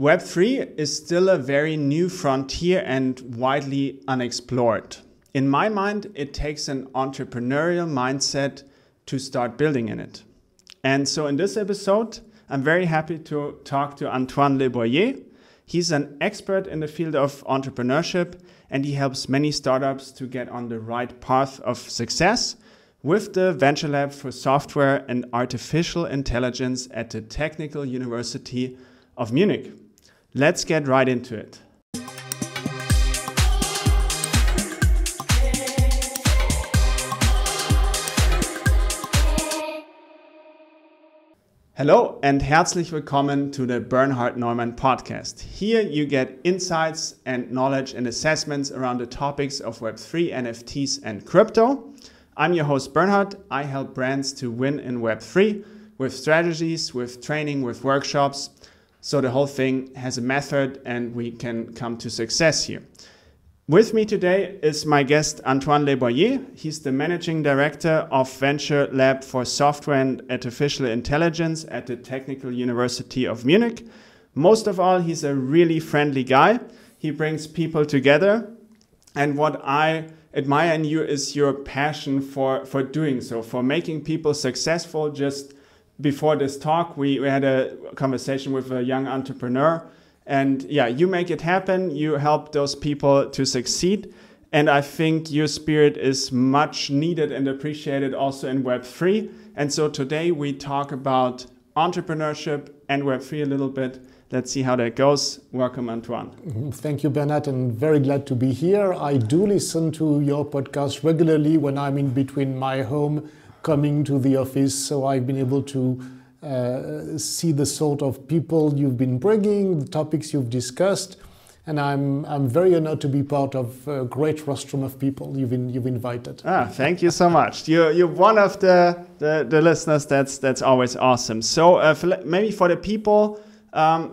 Web3 is still a very new frontier and widely unexplored. In my mind, it takes an entrepreneurial mindset to start building in it. And so in this episode, I'm very happy to talk to Antoine Leboyer. He's an expert in the field of entrepreneurship, and he helps many startups to get on the right path of success with the Venture Lab for Software and Artificial Intelligence at the Technical University of Munich. Let's get right into it. Hello and herzlich willkommen to the Bernhard Neumann podcast. Here you get insights and knowledge and assessments around the topics of Web3, NFTs and crypto. I'm your host Bernhard. I help brands to win in Web3 with strategies, with training, with workshops. So the whole thing has a method and we can come to success here. With me today is my guest Antoine Leboyer. He's the Managing Director of Venture Lab for Software and Artificial Intelligence at the Technical University of Munich. Most of all, he's a really friendly guy. He brings people together. And what I admire in you is your passion for doing so, for making people successful. Just before this talk, we had a conversation with a young entrepreneur. And yeah, you make it happen, you help those people to succeed. And I think your spirit is much needed and appreciated also in Web3. And so today we talk about entrepreneurship and Web3 a little bit. Let's see how that goes. Welcome, Antoine. Thank you, Bernhard, and very glad to be here. I do listen to your podcast regularly when I'm in between my home coming to the office. So I've been able to see the sort of people you've been bringing, the topics you've discussed, and I'm very honored to be part of a great rostrum of people you've invited. Thank you so much. You're one of the listeners. That's always awesome. So maybe for the people,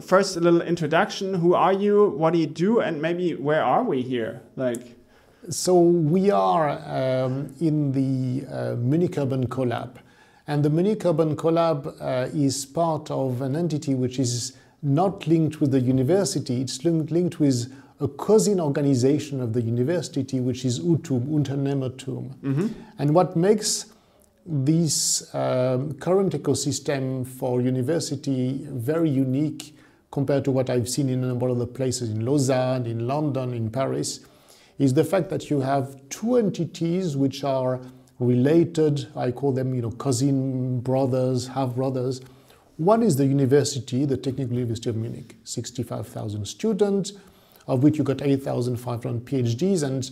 first a little introduction. Who are you? What do you do? And maybe where are we here? So we are in the Munich Urban Collab. And the Munich Urban Collab is part of an entity which is not linked with the university. It's linked with a cousin organization of the university, which is UTUM, Unternehmertum. Mm-hmm. And what makes this current ecosystem for university very unique compared to what I've seen in a number of other places, in Lausanne, in London, in Paris, is the fact that you have two entities which are related. I call them, cousin brothers, half brothers. One is the university, the Technical University of Munich, 65,000 students, of which you got 8,500 PhDs, and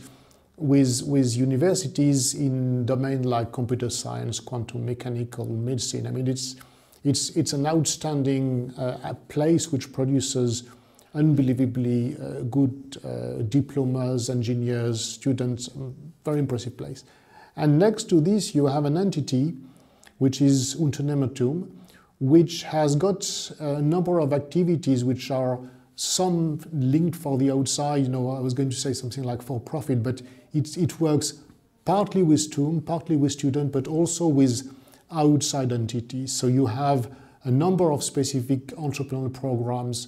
with universities in domain like computer science, quantum mechanical, medicine. I mean, it's an outstanding place which produces unbelievably good diplomas, engineers, students. Very impressive place. And next to this, you have an entity, which is Unternehmertum, which has got a number of activities which are some linked for the outside. I was going to say something like for profit, but it works partly with TUM, partly with students, but also with outside entities. So you have a number of specific entrepreneurial programs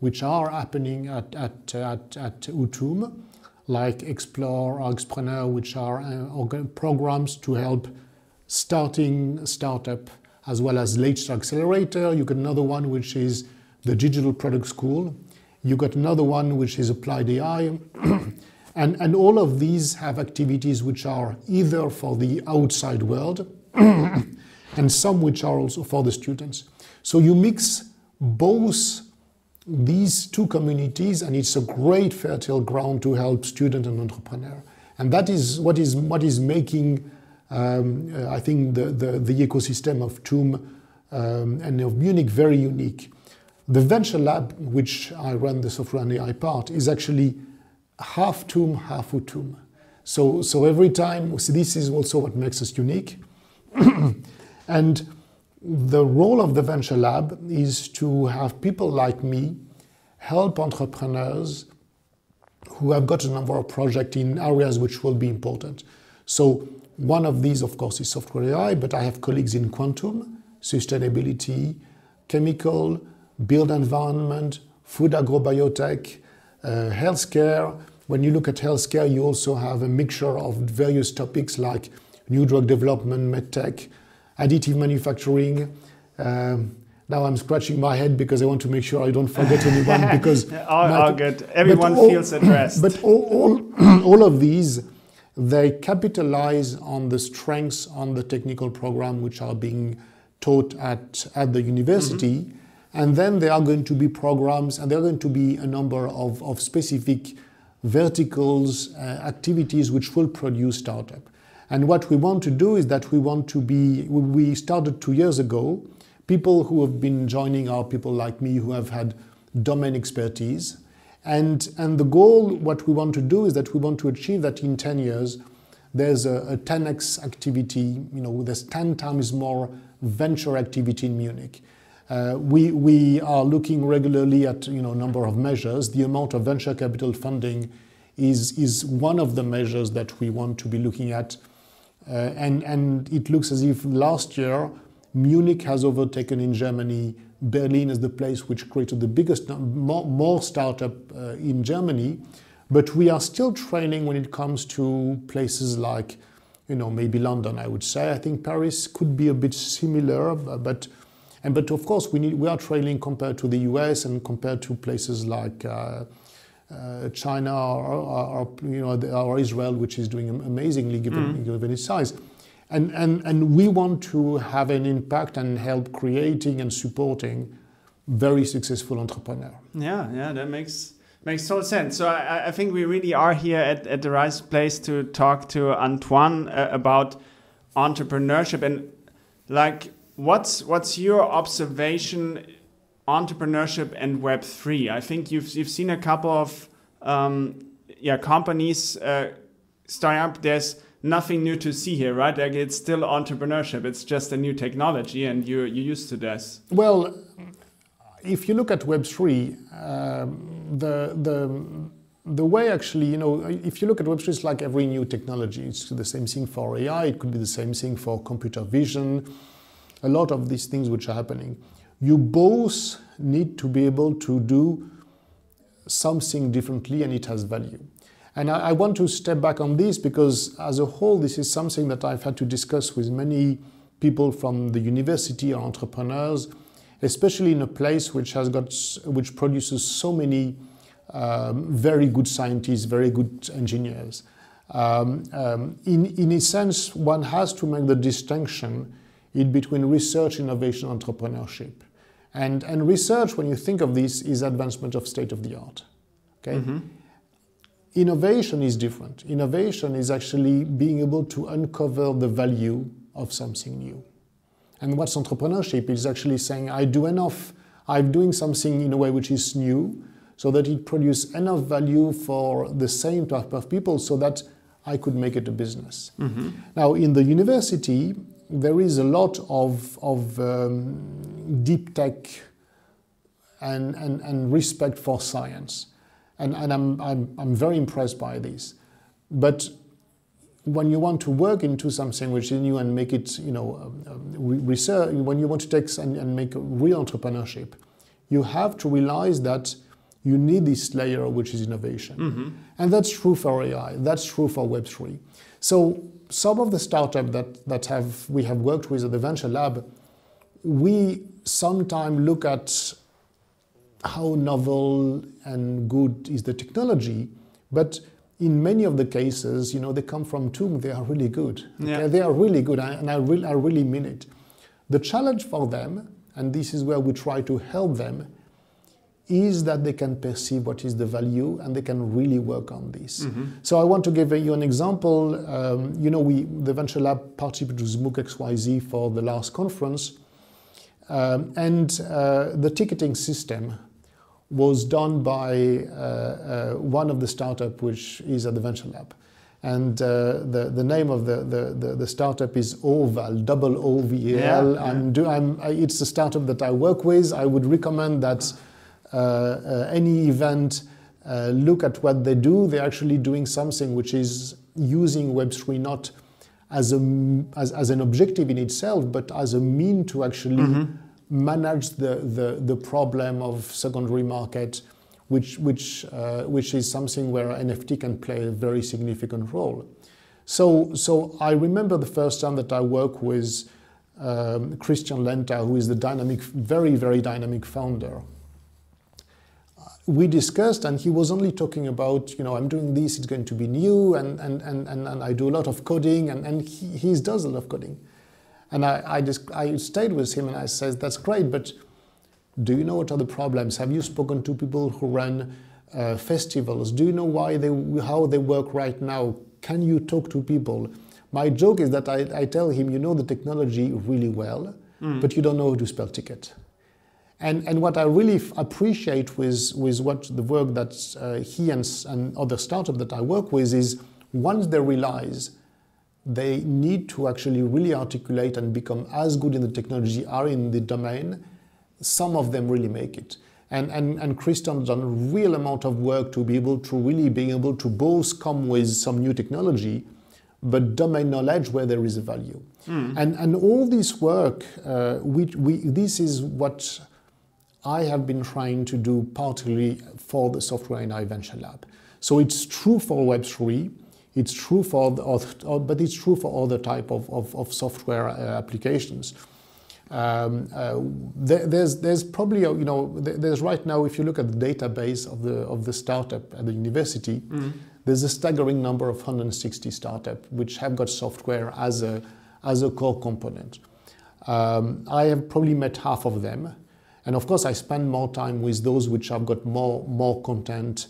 which are happening at UTUM, like Explore or Entrepreneur, which are programs to help starting startup, as well as Late Stage Accelerator. You got another one which is the Digital Product School. You got another one which is Applied AI. and all of these have activities which are either for the outside world and some which are also for the students. So you mix both these two communities, and it's a great fertile ground to help student and entrepreneur. And that is what is making, I think, the ecosystem of TUM and of Munich very unique. The Venture Lab, which I run the software and AI part, is actually half TUM, half UTUM. So every time, so this is also what makes us unique. And the role of the Venture Lab is to have people like me help entrepreneurs who have got a number of projects in areas which will be important. So one of these, of course, is software AI, but I have colleagues in quantum, sustainability, chemical, built environment, food agrobiotech, healthcare. When you look at healthcare, you also have a mixture of various topics like new drug development, medtech, additive manufacturing. Now I'm scratching my head because I want to make sure I don't forget anyone. Because all good. Everyone feels addressed. But all of these, they capitalize on the strengths on the technical program which are being taught at the university. Mm-hmm. And then there are going to be programs, and there are going to be a number of specific verticals, activities which will produce startup. And what we want to do is that we started 2 years ago. People who have been joining are people like me who have had domain expertise. And the goal, what we want to do is that we want to achieve that in 10 years, there's a 10x activity, there's 10 times more venture activity in Munich. We are looking regularly at a number of measures. The amount of venture capital funding is one of the measures that we want to be looking at. And it looks as if last year Munich has overtaken in Germany Berlin as the place which created the biggest, more startup in Germany. But we are still trailing when it comes to places like, maybe London, I would say. I think Paris could be a bit similar, but of course we are trailing compared to the US and compared to places like China or Israel, which is doing amazingly given its size. And we want to have an impact and help creating and supporting very successful entrepreneurs. Yeah, that makes total sense. So I think we really are here at the right place to talk to Antoine about entrepreneurship. And what's your observation, entrepreneurship and Web3? I think you've seen a couple of companies starting up. There's nothing new to see here, right? Like, it's still entrepreneurship. It's just a new technology, and you're used to this. Well, if you look at Web3, the way actually, if you look at Web3, it's like every new technology. It's the same thing for AI. It could be the same thing for computer vision. A lot of these things which are happening. You both need to be able to do something differently, and it has value. And I want to step back on this because as a whole, this is something that I've had to discuss with many people from the university or entrepreneurs, especially in a place which produces so many very good scientists, very good engineers. In a sense, one has to make the distinction in between research, innovation, entrepreneurship. And research, when you think of this, is advancement of state of the art. Okay? Mm-hmm. Innovation is different. Innovation is actually being able to uncover the value of something new. And what's entrepreneurship is actually saying, I'm doing something in a way which is new, so that it produces enough value for the same type of people so that I could make it a business. Mm-hmm. Now, in the university, there is a lot of deep tech and respect for science. And I'm very impressed by this. But when you want to work into something which is new and make it, research, when you want to take and make a real entrepreneurship, you have to realize that you need this layer which is innovation. Mm-hmm. And that's true for AI, that's true for Web3. So some of the startups that we have worked with at the Venture Lab, we sometimes look at how novel and good is the technology, but in many of the cases, they come from TUM, they are really good. Okay? Yeah. They are really good, and I really mean it. The challenge for them, and this is where we try to help them, is that they can perceive what is the value and they can really work on this. Mm-hmm. So I want to give you an example. The Venture Lab participated with MOOC XYZ for the last conference, and the ticketing system was done by one of the startups which is at the Venture Lab. And the name of the startup is OVAL, OOVAL. Yeah. It's a startup that I work with. I would recommend that any event look at what they do. They're actually doing something which is using Web3 not as an objective in itself, but as a mean to actually manage the problem of secondary market, which is something where NFT can play a very significant role. So I remember the first time that I worked with Christian Lenta, who is the very, very dynamic founder. We discussed, and he was only talking about, I'm doing this, it's going to be new, and I do a lot of coding, and he does a lot of coding. And I stayed with him and I said, that's great, but do you know what are the problems? Have you spoken to people who run festivals? Do you know how they work right now? Can you talk to people? My joke is that I tell him, you know the technology really well, but you don't know how to spell ticket. And what I really appreciate with what the work that he and other startups that I work with is, once they realize they need to actually really articulate and become as good in the technology are in the domain, some of them really make it. And Christian's done a real amount of work to be able to both come with some new technology, but domain knowledge where there is a value. And all this work, this is what I have been trying to do partly for the Software and AI Venture Lab. So it's true for Web3, it's true but it's true for other type of software applications. There's probably, there's right now, if you look at the database of the startup at the university, there's a staggering number of 160 startups which have got software as a core component. I have probably met half of them. And of course, I spend more time with those which have got more content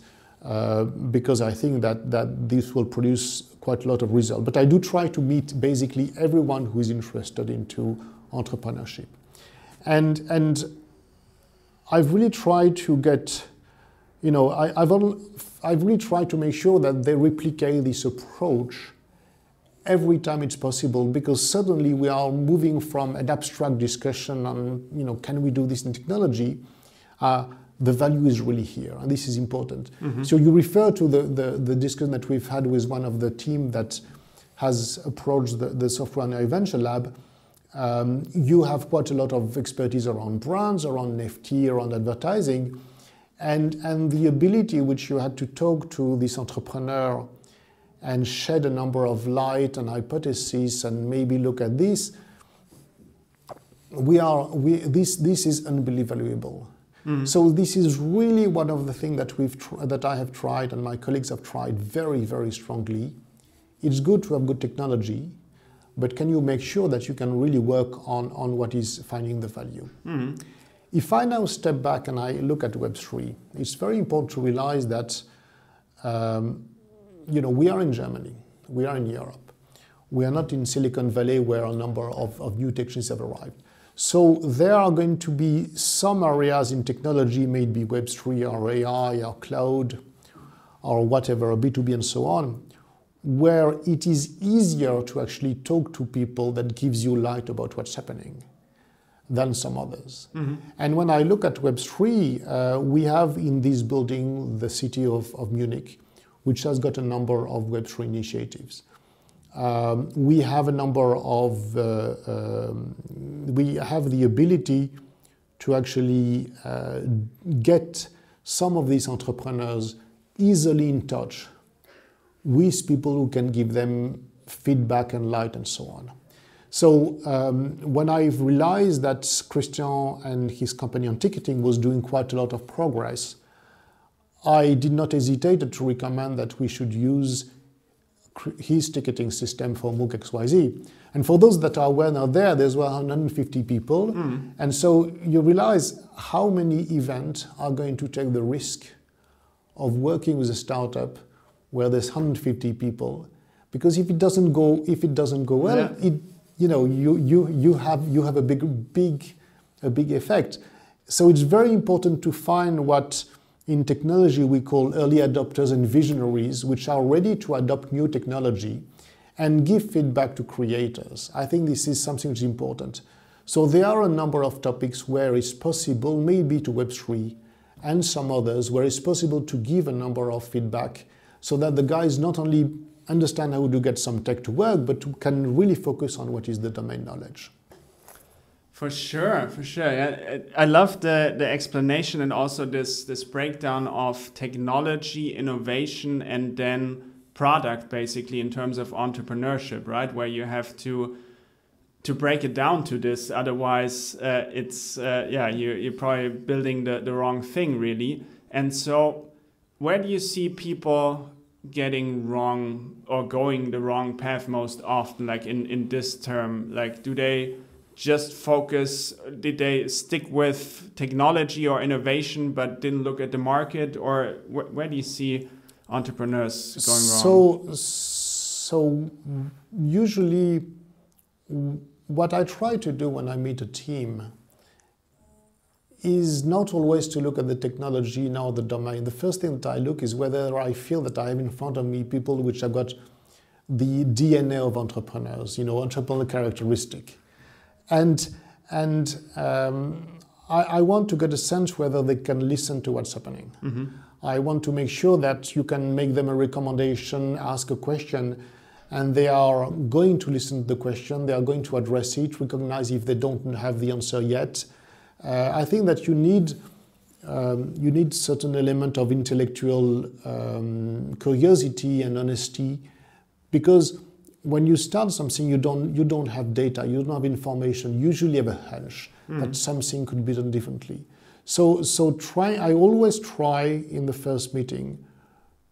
because I think that this will produce quite a lot of results. But I do try to meet basically everyone who is interested into entrepreneurship. And I've really tried to get, I've really tried to make sure that they replicate this approach every time it's possible, because suddenly we are moving from an abstract discussion on, can we do this in technology? The value is really here, and this is important. So you refer to the discussion that we've had with one of the team that has approached the Software and AI Venture Lab. You have quite a lot of expertise around brands, around NFT, around advertising, and the ability which you had to talk to this entrepreneur and shed a number of light and hypotheses and maybe look at this. This is unbelievable. So this is really one of the things that I have tried and my colleagues have tried very, very strongly. It's good to have good technology, but can you make sure that you can really work on what is finding the value? If I now step back and I look at Web3, it's very important to realize that we are in Germany, we are in Europe. We are not in Silicon Valley where a number of new technologies have arrived. So there are going to be some areas in technology, maybe Web3 or AI or cloud or whatever, B2B and so on, where it is easier to actually talk to people that gives you light about what's happening than some others. And when I look at Web3, we have in this building the city of Munich, which has got a number of Web3 initiatives. We have a number of, we have the ability to actually get some of these entrepreneurs easily in touch with people who can give them feedback and light and so on. So when I've realized that Christian and his company on ticketing was doing quite a lot of progress, I did not hesitate to recommend that we should use his ticketing system for MOOC XYZ. And for those that are aware now there's 150 people. And so you realize how many events are going to take the risk of working with a startup where there's 150 people. Because if it doesn't go well, you have a big effect. So it's very important to find what in technology we call early adopters and visionaries, which are ready to adopt new technology and give feedback to creators. I think this is something which is important. So there are a number of topics where it's possible, maybe to Web3, and some others where it's possible to give a number of feedback so that the guys not only understand how to get some tech to work, but can really focus on what is the domain knowledge. For sure, for sure. Yeah, I love the explanation and also this breakdown of technology, innovation, and then product, basically, in terms of entrepreneurship, right? Where you have to break it down to this. Otherwise, you're probably building the wrong thing, really. And so where do you see people getting wrong or going the wrong path most often, like in this term? Like, do they just focus, did they stick with technology or innovation but didn't look at the market? Or where do you see entrepreneurs going wrong? So usually what I try to do when I meet a team is not always to look at the technology nor the domain. The first thing that I look is whether I feel that I have in front of me people which have got the DNA of entrepreneurs, entrepreneurial characteristic. And I want to get a sense whether they can listen to what's happening. Mm-hmm. I want to make sure that you can make them a recommendation, ask a question, and they are going to listen to the question, they are going to address it, recognize if they don't have the answer yet. I think that you need certain element of intellectual curiosity and honesty, because when you start something, you don't have data, you don't have information. You usually have a hunch that something could be done differently. So I always try in the first meeting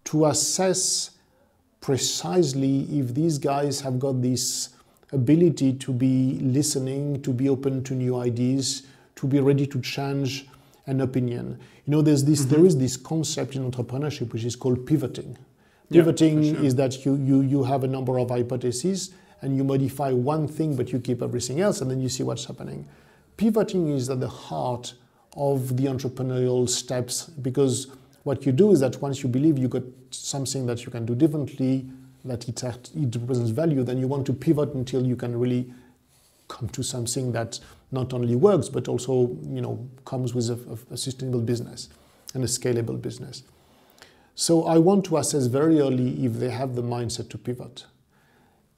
to assess precisely if these guys have got this ability to be listening, to be open to new ideas, to be ready to change an opinion. There is this concept in entrepreneurship which is called pivoting. Pivoting is that you have a number of hypotheses and you modify one thing but you keep everything else and then you see what's happening. Pivoting is at the heart of the entrepreneurial steps, because what you do is that once you believe you got something that you can do differently, that it represents value, then you want to pivot until you can really come to something that not only works but also comes with a sustainable business and a scalable business. So I want to assess very early if they have the mindset to pivot.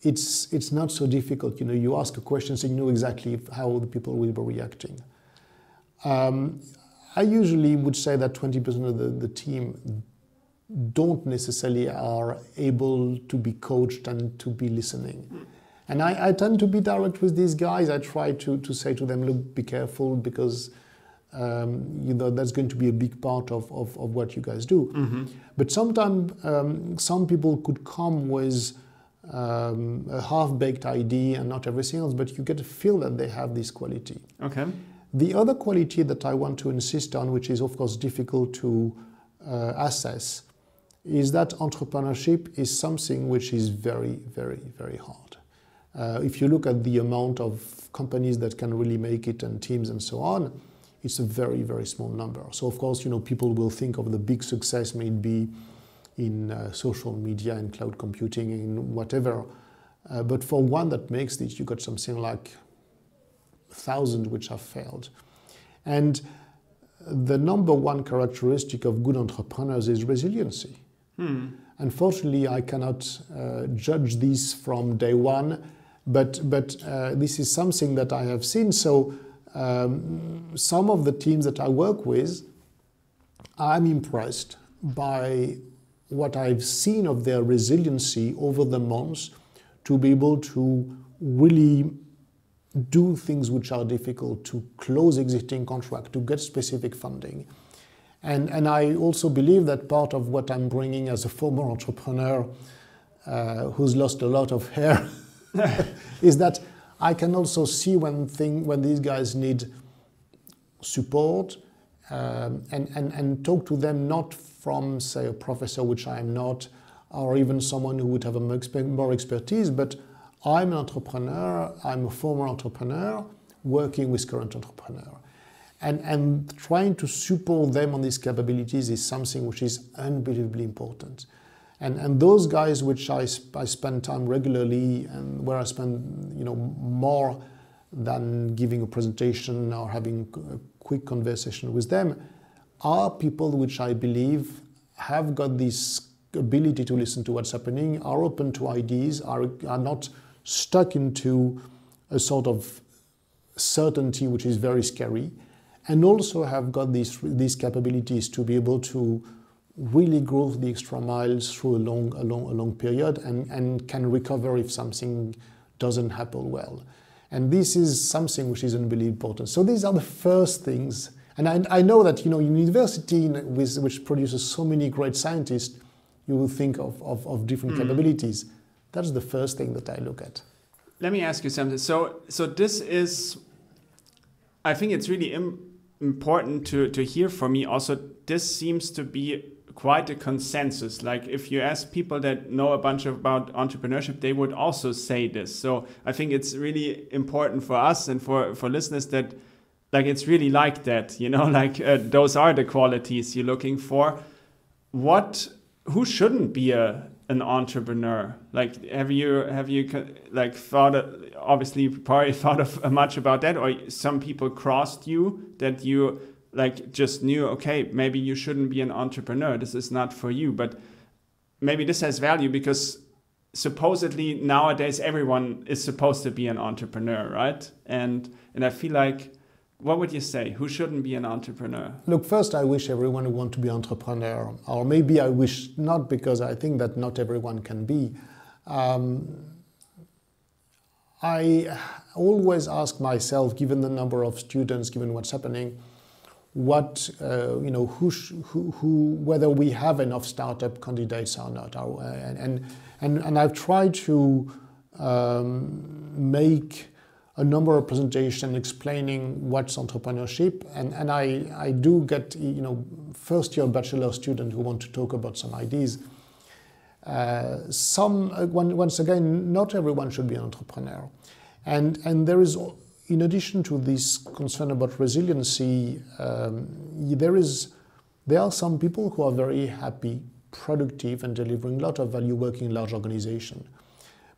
It's not so difficult. You ask a question so you know exactly how the people will be reacting. I usually would say that 20% of the team don't necessarily are able to be coached and to be listening. And I tend to be direct with these guys. I try to say to them, look, be careful, because that's going to be a big part of what you guys do. Mm-hmm. But sometimes some people could come with a half-baked idea and not everything else, but you get to feel that they have this quality. Okay. The other quality that I want to insist on, which is of course difficult to assess, is that entrepreneurship is something which is very, very, very hard. If you look at the amount of companies that can really make it and teams and so on, it's a very, very small number. So of course, people will think of the big success may be in social media and cloud computing and whatever. But for one that makes this, you got something like 1,000 which have failed. And the number one characteristic of good entrepreneurs is resiliency. Unfortunately, I cannot judge this from day one, but this is something that I have seen. So some of the teams that I work with, I'm impressed by what I've seen of their resiliency over the months to be able to really do things which are difficult, to close existing contract, to get specific funding. And I also believe that part of what I'm bringing as a former entrepreneur who's lost a lot of hair is that I can also see when these guys need support and talk to them not from, say, a professor, which I am not, or even someone who would have more expertise, but I'm an entrepreneur, I'm a former entrepreneur working with current entrepreneur. And trying to support them on these capabilities is something which is unbelievably important. And those guys which I spend time regularly and where I spend more than giving a presentation or having a quick conversation with them are people which I believe have got this ability to listen to what's happening, are open to ideas, are not stuck into a sort of certainty, which is very scary, and also have got these capabilities to be able to really go the extra miles through a long period and can recover if something doesn't happen well. And this is something which is unbelievably important. So these are the first things. And I know that, you know, university which produces so many great scientists, you will think of different capabilities. That's the first thing that I look at. Let me ask you something. So this is, I think it's really important to hear from me also. This seems to be quite a consensus. Like if you ask people that know a bunch about entrepreneurship, they would also say this. So I think it's really important for us and for listeners that like it's really like that, you know, like those are the qualities you're looking for. Who shouldn't be an entrepreneur? Like have you like obviously probably thought of much about that, or some people crossed you that you like just knew, okay, maybe you shouldn't be an entrepreneur, this is not for you, but maybe this has value because supposedly nowadays everyone is supposed to be an entrepreneur, right? And I feel like, what would you say? Who shouldn't be an entrepreneur? Look, first I wish everyone who wants to be entrepreneur, or maybe I wish not, because I think that not everyone can be. I always ask myself, given the number of students, given what's happening, whether we have enough startup candidates or not, and I've tried to make a number of presentations explaining what's entrepreneurship, and I do get first-year bachelor students who want to talk about some ideas. Once again, not everyone should be an entrepreneur, and there is. In addition to this concern about resiliency, there are some people who are very happy, productive, and delivering a lot of value working in large organization.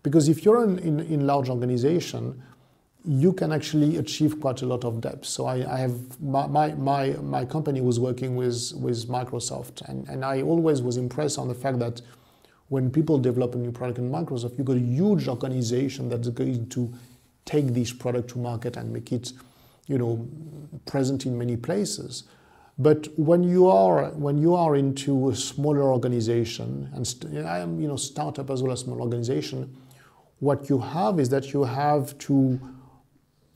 Because if you're in large organization, you can actually achieve quite a lot of depth. So I have my company was working with Microsoft, and I always was impressed on the fact that when people develop a new product in Microsoft, you've got a huge organization that's going to take this product to market and make it, present in many places. But when you are into a smaller organization, and I am startup as well as small organization, what you have is that you have to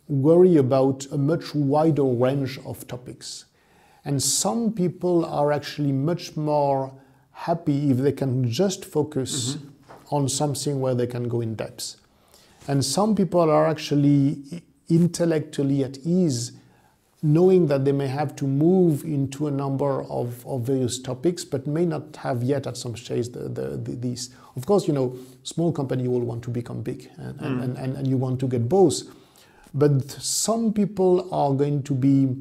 worry about a much wider range of topics. And some people are actually much more happy if they can just focus on something where they can go in depth. And some people are actually intellectually at ease, knowing that they may have to move into a number of various topics, but may not have yet at some stage these. Of course, small company will want to become big, and you want to get both. But some people are going to be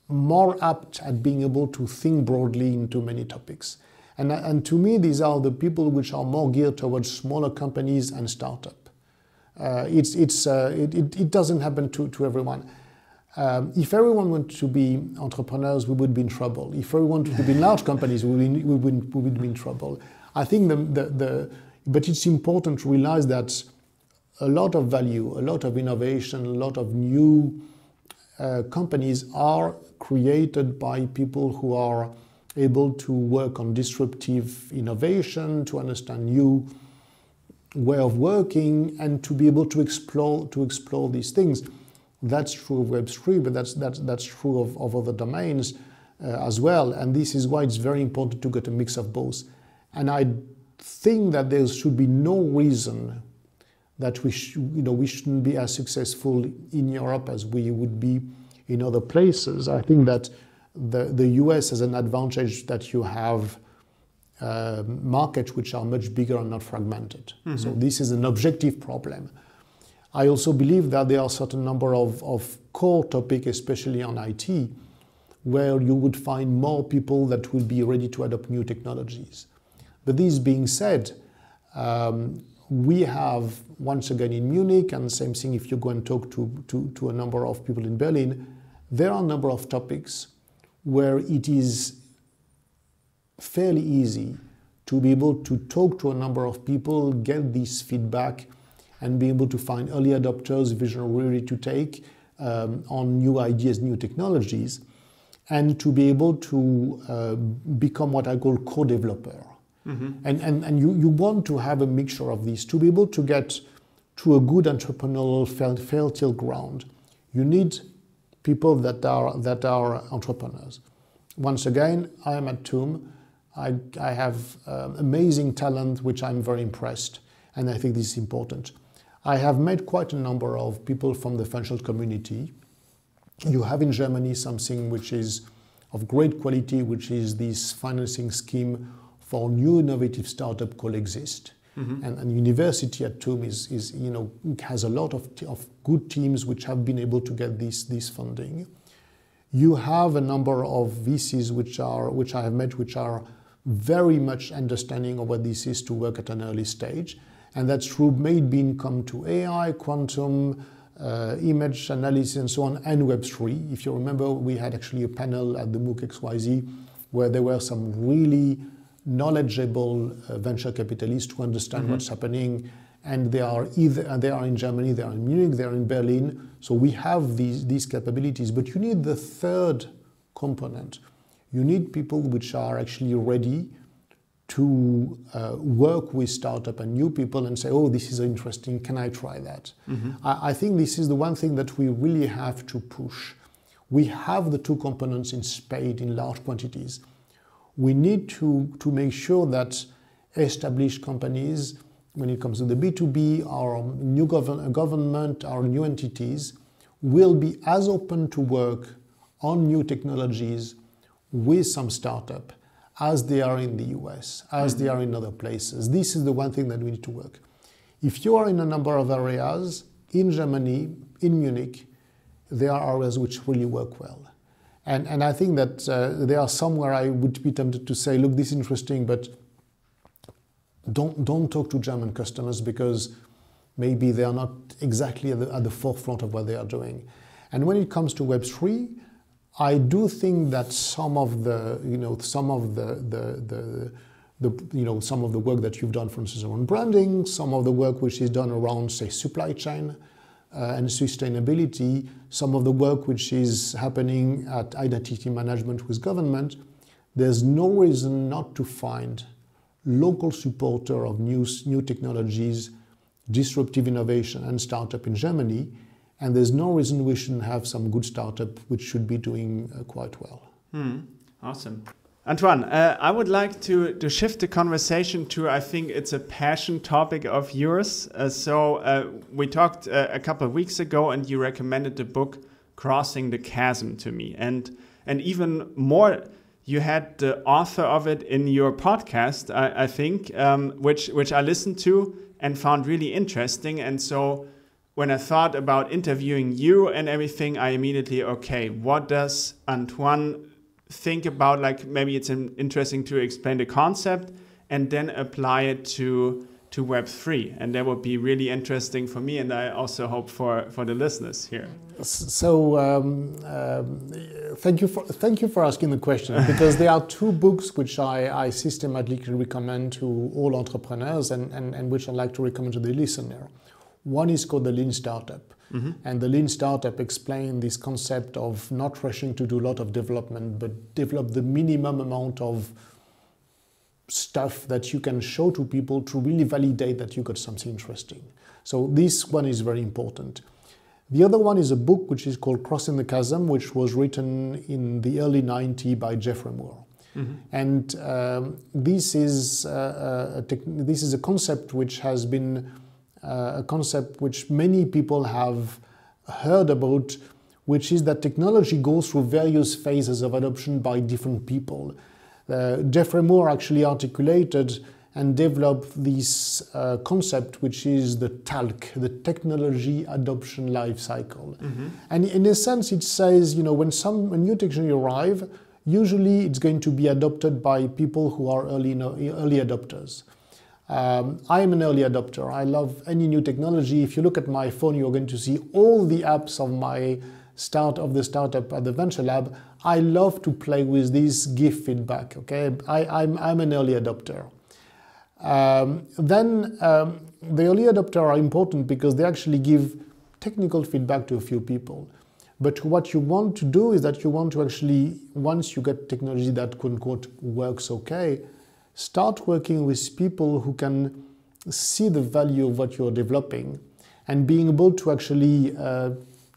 more apt at being able to think broadly into many topics. And to me, these are the people which are more geared towards smaller companies and startup. It doesn't happen to everyone. If everyone wanted to be entrepreneurs, we would be in trouble. If everyone wanted to be in large companies, we would be in trouble. I think but it's important to realize that a lot of value, a lot of innovation, a lot of new companies are created by people who are able to work on disruptive innovation, to understand new way of working, and to be able to explore these things. That's true of Web3, but that's true of other domains as well. And this is why it's very important to get a mix of both. And I think that there should be no reason that we shouldn't be as successful in Europe as we would be in other places. I think that the US has an advantage that you have markets which are much bigger and not fragmented. So this is an objective problem. I also believe that there are a certain number of core topics, especially on IT, where you would find more people that will be ready to adopt new technologies. But this being said, we have, once again in Munich, and same thing if you go and talk to a number of people in Berlin, there are a number of topics where it is fairly easy to be able to talk to a number of people, get this feedback, and be able to find early adopters, visionary to take on new ideas, new technologies, and to be able to become what I call co-developer. And you want to have a mixture of these. To be able to get to a good entrepreneurial fertile ground, you need people that are entrepreneurs. Once again, I am at TUM. I have amazing talent, which I'm very impressed, and I think this is important. I have met quite a number of people from the financial community. You have in Germany something which is of great quality, which is this financing scheme for new innovative startup called Exist. And university at TUM has a lot of good teams which have been able to get this funding. You have a number of VCs which I have met, which are very much understanding of what this is to work at an early stage. And that's true maybe come to AI, quantum, image analysis and so on, and Web3. If you remember, we had actually a panel at the MOOC XYZ where there were some really knowledgeable venture capitalists who understand what's happening, and they are in Germany, they are in Munich, they are in Berlin. So we have these capabilities, but you need the third component. You need people which are actually ready to work with startup and new people and say, oh, this is interesting, can I try that? I think this is the one thing that we really have to push. We have the two components in spade in large quantities. We need to make sure that established companies, when it comes to the B2B, our new government, our new entities, will be as open to work on new technologies with some startup as they are in the US, as they are in other places. This is the one thing that we need to work. If you are in a number of areas, in Germany, in Munich, there are areas which really work well. And I think that there are some where I would be tempted to say, look, this is interesting, but don't talk to German customers because maybe they are not exactly at the forefront of what they are doing. And when it comes to Web3, I do think that some of the work that you've done, for instance, around branding, some of the work which is done around, say, supply chain and sustainability, some of the work which is happening at identity management with government, there's no reason not to find local supporter of new technologies, disruptive innovation and startup in Germany. And there's no reason we shouldn't have some good startup which should be doing quite well. Awesome. Antoine, I would like to shift the conversation to, I think it's a passion topic of yours. We talked a couple of weeks ago and you recommended the book Crossing the Chasm to me. And even more, you had the author of it in your podcast, I think, which I listened to and found really interesting. And so when I thought about interviewing you and everything, I immediately, okay, what does Antoine think about? Like, maybe it's interesting to explain the concept and then apply it to Web3. And that would be really interesting for me, and I also hope for the listeners here. So thank you for asking the question, because there are two books which I systematically recommend to all entrepreneurs and which I like to recommend to the listener. One is called The Lean Startup. And The Lean Startup explains this concept of not rushing to do a lot of development, but develop the minimum amount of stuff that you can show to people to really validate that you got something interesting. So this one is very important. The other one is a book which is called Crossing the Chasm, which was written in the early 90s by Jeffrey Moore. And this is a concept which has been a concept which many people have heard about, which is that technology goes through various phases of adoption by different people. Jeffrey Moore actually articulated and developed this concept, which is the TALC, the Technology Adoption Life Cycle. And in a sense, it says, when new technology arrives, usually it's going to be adopted by people who are early adopters. I am an early adopter. I love any new technology. If you look at my phone, you're going to see all the apps of the startup at the Venture Lab. I love to play with this, give feedback. Okay, I'm an early adopter. The early adopters are important because they actually give technical feedback to a few people. But what you want to do is that you want to actually, once you get technology that quote unquote works okay, start working with people who can see the value of what you're developing and being able to actually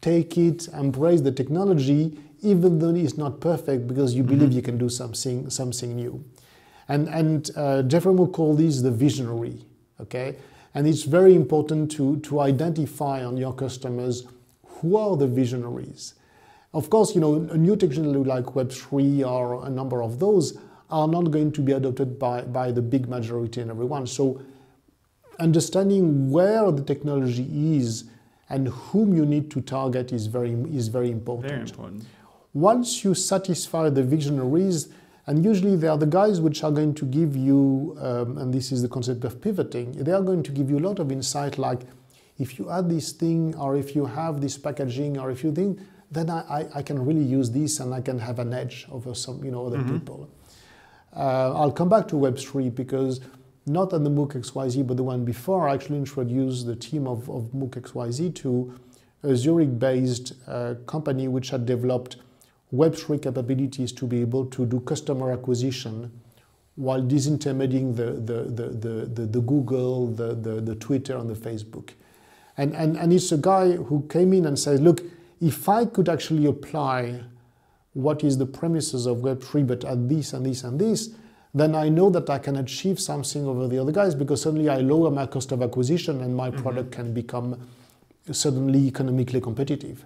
take it, embrace the technology, even though it's not perfect, because you believe you can do something new. And Jeffrey Moore called this the visionary, okay? And it's very important to identify on your customers who are the visionaries. Of course, you know, a new technology like Web3 or a number of those are not going to be adopted by the big majority and everyone. So understanding where the technology is and whom you need to target is very important. Very important. Once you satisfy the visionaries, and usually they are the guys which are going to give you, and this is the concept of pivoting, they are going to give you a lot of insight, like if you add this thing, or if you have this packaging, or if you think, then I can really use this and I can have an edge over some, you know, other people. I'll come back to Web3 because not on the MOOC XYZ, but the one before, I actually introduced the team of MOOC XYZ to a Zurich-based company which had developed Web3 capabilities to be able to do customer acquisition while disintermediating the Google, the Twitter, and the Facebook. And it's a guy who came in and said, look, if I could actually apply what is the premises of Web3, but at this and this and this, then I know that I can achieve something over the other guys, because suddenly I lower my cost of acquisition and my product can become suddenly economically competitive.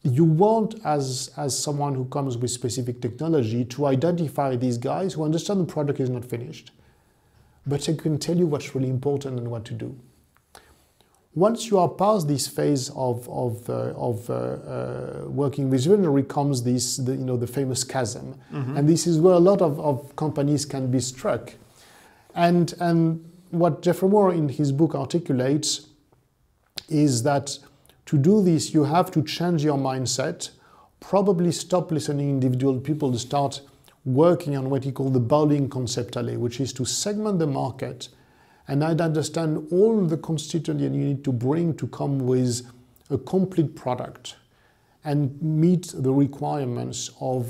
You want, as someone who comes with specific technology, to identify these guys who understand the product is not finished, but they can tell you what's really important and what to do. Once you are past this phase of working with visionary, comes this, the famous chasm, and this is where a lot of companies can be struck. And what Jeffrey Moore in his book articulates is that to do this, you have to change your mindset, probably stop listening to individual people, to start working on what he called the bowling conceptually, which is to segment the market and understand all the constituents you need to bring to come with a complete product and meet the requirements of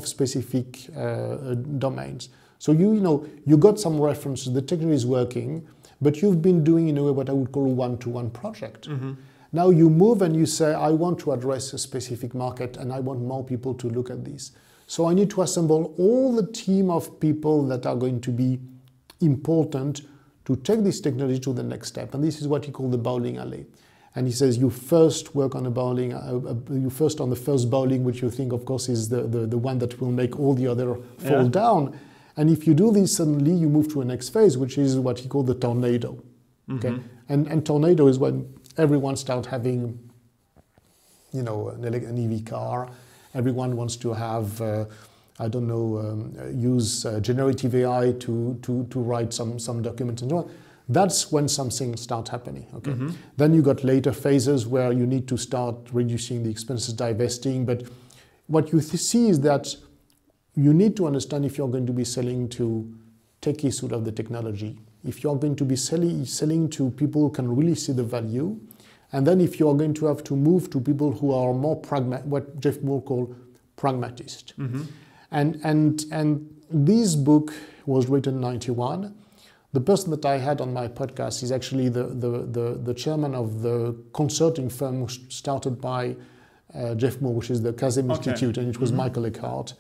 specific domains. So you got some references, the technology is working, but you've been doing in a way what I would call a one-to-one project. Now you move and you say, I want to address a specific market and I want more people to look at this. So I need to assemble all the team of people that are going to be important to take this technology to the next step. And this is what he called the bowling alley. And he says you first work on a bowling, you first on the first bowling, which you think of course is the one that will make all the other fall down. And if you do this, suddenly you move to a next phase, which is what he called the tornado. Okay? And tornado is when everyone starts having, an EV car. Everyone wants to have, use generative AI to write some documents and so on. That's when something starts happening. Okay. Then you got later phases where you need to start reducing the expenses, divesting. But what you see is that you need to understand if you're going to be selling to techies who love the technology, if you're going to be selling to people who can really see the value, and then if you're going to have to move to people who are more what Jeff Moore called pragmatist. And this book was written in 1991. The person that I had on my podcast is actually the chairman of the consulting firm started by Jeff Moore, which is the Kazem Institute, and it was Michael Eckhart.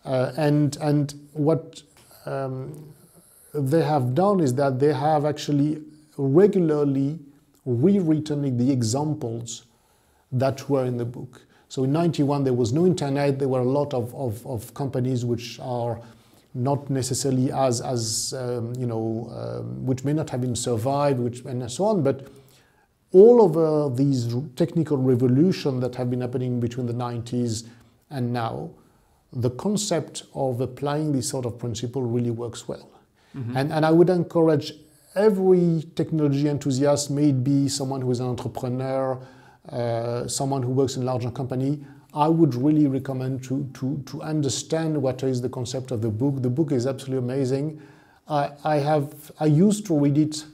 And what they have done is that they have actually regularly rewritten the examples that were in the book. So in 91 there was no internet, there were a lot of companies which are not necessarily which may not have been survived, and so on, but all over these technical revolution that have been happening between the 90s and now, the concept of applying this sort of principle really works well. And I would encourage every technology enthusiast, may it be someone who is an entrepreneur, someone who works in a larger company, I would really recommend to understand what is the concept of the book. The book is absolutely amazing. I used to read it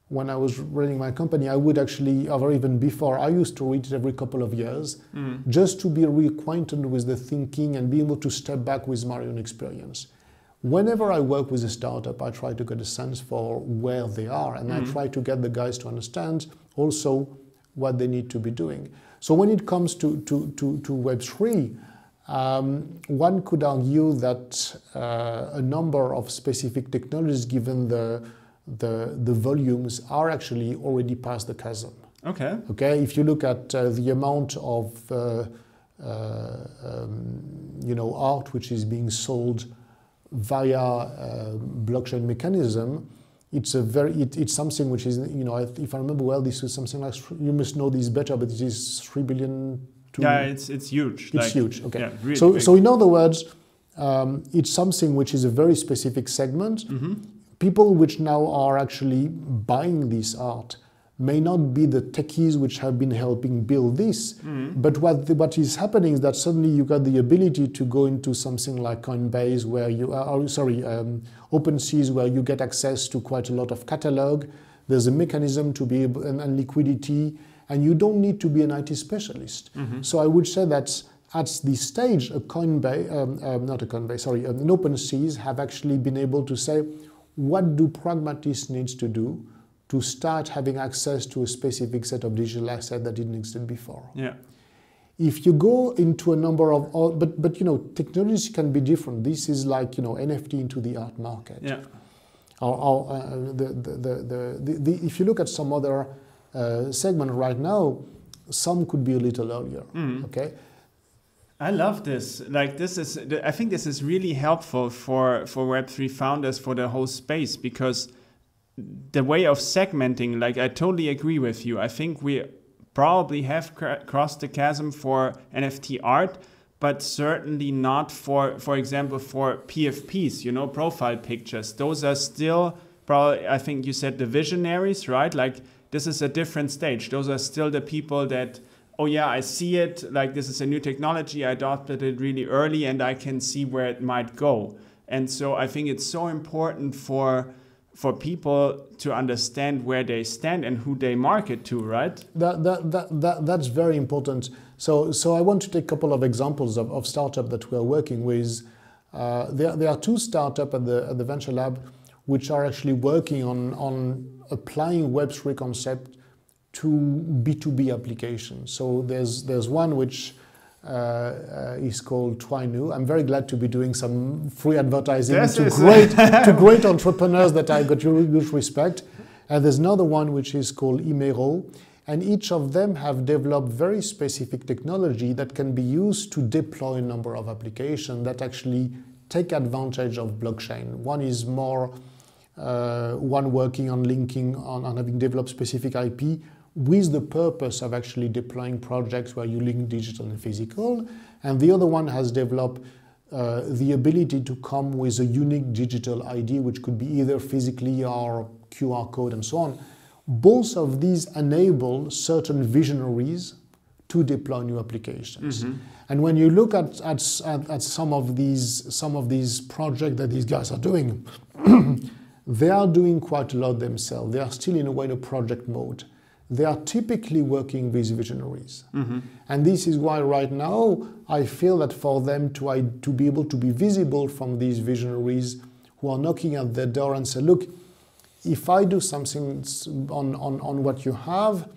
when I was running my company. I would actually, or even before, I used to read it every couple of years, just to be reacquainted with the thinking and be able to step back with my own experience. Whenever I work with a startup, I try to get a sense for where they are, and I try to get the guys to understand also what they need to be doing. So when it comes to Web3, one could argue that a number of specific technologies, given the volumes, are actually already past the chasm. Okay. Okay. If you look at the amount of art which is being sold via blockchain mechanism, it's something which is, if I remember well, this was something like, you must know this better, but it is 3 billion. Yeah, it's huge. It's huge. Okay. Yeah, really so in other words, it's something which is a very specific segment. People which now are actually buying this art may not be the techies which have been helping build this, but what is happening is that suddenly you got the ability to go into something like Coinbase, where you OpenSeas, where you get access to quite a lot of catalog. There's a mechanism to be able, and liquidity, and you don't need to be an IT specialist. So I would say that at this stage, an OpenSeas have actually been able to say, what do pragmatists need to do to start having access to a specific set of digital assets that didn't exist before? Yeah. If you go into a number of, but technologies can be different. This is like NFT into the art market. Yeah. If you look at some other segment right now, some could be a little earlier. Okay. I love this. I think this is really helpful for Web3 founders, for the whole space, because the way of segmenting, I totally agree with you. I think we probably have crossed the chasm for NFT art, but certainly not for example, for PFPs, profile pictures. Those are still probably, I think you said the visionaries, right? This is a different stage. Those are still the people that, oh yeah, I see it, this is a new technology, I adopted it really early and I can see where it might go. And so I think it's so important for people to understand where they stand and who they market to, right? That's very important. So I want to take a couple of examples of startups that we are working with. There are two startups at the Venture Lab which are actually working on applying Web3 concept to B2B applications. So there's one which is called Twinu. I'm very glad to be doing some free advertising to great entrepreneurs that I got huge respect. And there's another one which is called Imero. And each of them have developed very specific technology that can be used to deploy a number of applications that actually take advantage of blockchain. One is more, one working on linking, on having developed specific IP, with the purpose of actually deploying projects where you link digital and physical. And the other one has developed the ability to come with a unique digital ID, which could be either physically or QR code and so on. Both of these enable certain visionaries to deploy new applications. And when you look at some of these projects that these guys are doing, they are doing quite a lot themselves. They are still in a way in a project mode. They are typically working with visionaries. And this is why right now I feel that for them to be able to be visible from these visionaries who are knocking at their door and say, look, if I do something on what you have,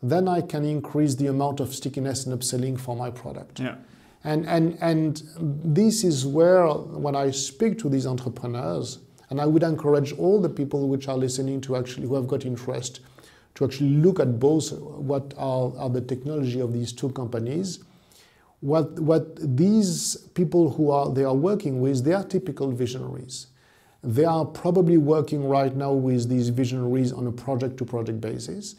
then I can increase the amount of stickiness and upselling for my product. Yeah. And this is where, when I speak to these entrepreneurs, and I would encourage all the people which are listening to actually, who have got interest, to actually look at both what are the technology of these two companies. What these people they are working with, they are typical visionaries. They are probably working right now with these visionaries on a project-to-project basis.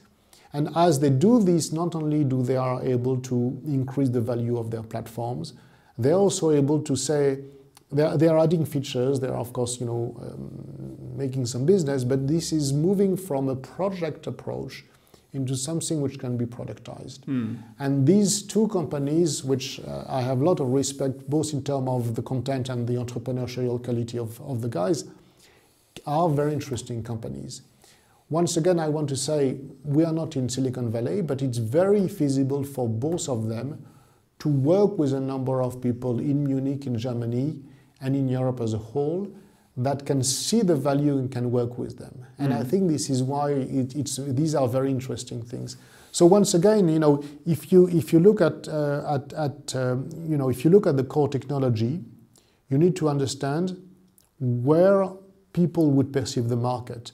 And as they do this, not only do they are able to increase the value of their platforms, they're also able to say, they are adding features, they are of course, making some business, but this is moving from a project approach into something which can be productized. And these two companies, which I have a lot of respect, both in terms of the content and the entrepreneurial quality of the guys, are very interesting companies. Once again, I want to say we are not in Silicon Valley, but it's very feasible for both of them to work with a number of people in Munich, in Germany, and in Europe as a whole that can see the value and can work with them. And I think this is why these are very interesting things. So once again, you know, if you look at if you look at the core technology, you need to understand where people would perceive the market.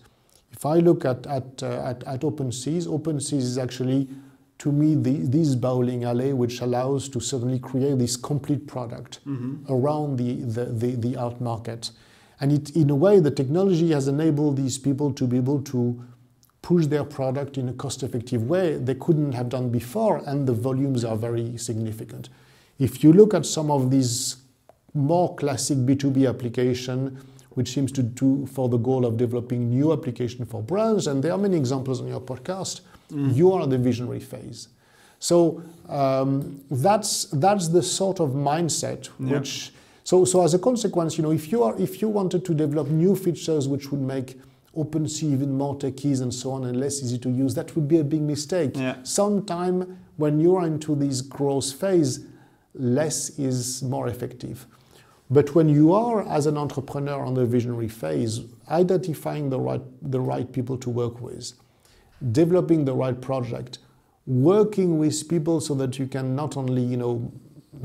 If I look at OpenSeas, OpenSeas is actually, to me, this bowling alley which allows to suddenly create this complete product around the art market. And in a way, the technology has enabled these people to be able to push their product in a cost-effective way they couldn't have done before, and the volumes are very significant. If you look at some of these more classic B2B application, which seems to do for the goal of developing new application for brands, and there are many examples on your podcast, you are the visionary phase. So that's the sort of mindset which. So as a consequence, you know, if you wanted to develop new features which would make OpenSea even more techies and so on and less easy to use, that would be a big mistake. Sometime when you are into this growth phase, less is more effective. But when you are, as an entrepreneur on the visionary phase, identifying the right people to work with, developing the right project, working with people so that you can not only, you know,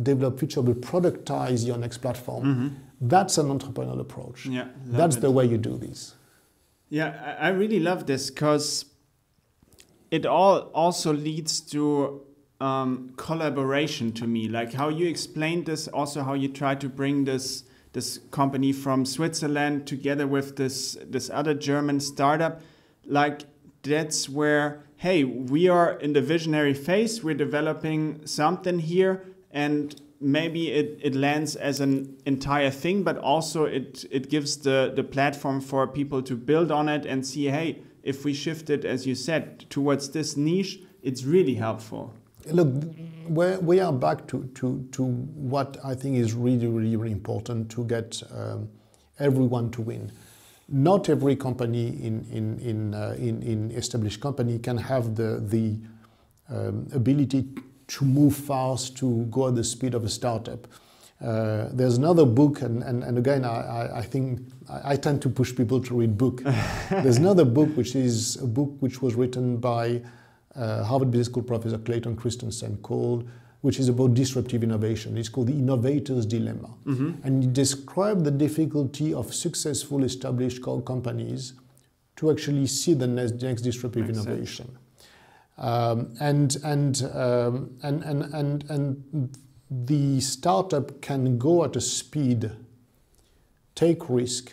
develop feature but productize your next platform, that's an entrepreneurial approach. That's the way you do this. Yeah, I really love this because it all also leads to collaboration to me, like how you explained this, also how you try to bring this company from Switzerland together with this other German startup. Like that's where, hey, we are in the visionary phase, we're developing something here, and maybe it lands as an entire thing, but also it gives the platform for people to build on it and see, hey, if we shift it, as you said, towards this niche, it's really helpful. Look, we are back to what I think is really, really, really important to get everyone to win. Not every company in established company can have the ability to move fast, to go at the speed of a startup. There's another book, and again, I think I tend to push people to read book. There's another book which is a book which was written by Harvard Business School professor Clayton Christensen, which is about disruptive innovation. It's called The Innovator's Dilemma. And it describes the difficulty of successful established companies to actually see the next disruptive innovation. And the startup can go at a speed, take risk,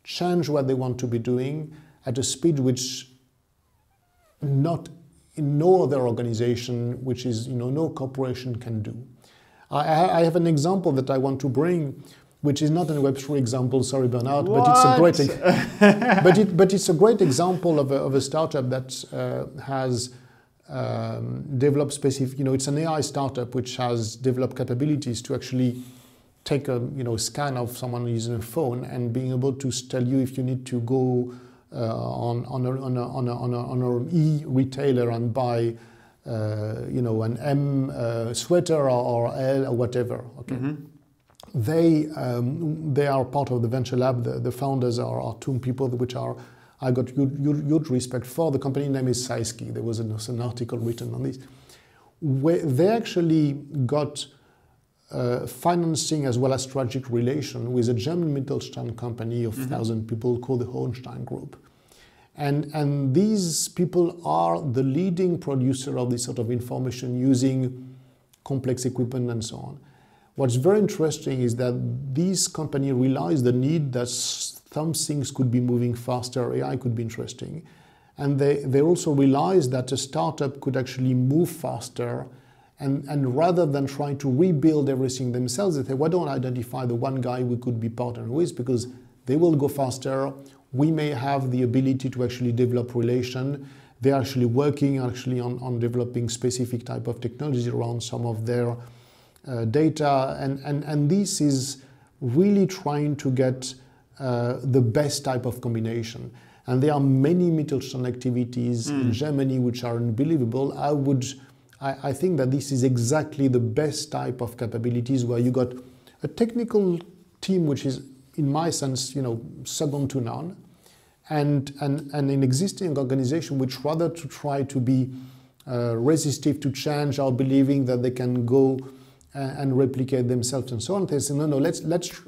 change what they want to be doing at a speed which no other organization, which is, you know, no corporation can do. I have an example that I want to bring, which is not a Web3 example, sorry Bernhard, but it's a great but it's a great example of a startup that has developed specific, you know, it's an AI startup which has developed capabilities to actually take a, you know, scan of someone using a phone and being able to tell you if you need to go on an e-retailer and buy, you know, an M sweater or L or whatever. Okay, they are part of the venture lab. The founders are two people which are, I got huge respect for. The company name is Saisky. There was an article written on this. Where they actually got financing as well as strategic relation with a German Mittelstand company of 1,000 people called the Hohenstein Group. And these people are the leading producer of this sort of information using complex equipment and so on. What's very interesting is that these companies realize the need that some things could be moving faster, AI could be interesting. And they also realize that a startup could actually move faster, and rather than trying to rebuild everything themselves, they say, why don't I identify the one guy we could be partnered with, because they will go faster, we may have the ability to actually develop relation. They're actually working on developing specific type of technology around some of their data, and this is really trying to get the best type of combination. And there are many Mittelstand activities in Germany which are unbelievable. I think that this is exactly the best type of capabilities, where you got a technical team which is, in my sense, second to none, and an existing organization which, rather to try to be resistive to change, are believing that they can go and replicate themselves and so on. They say, no,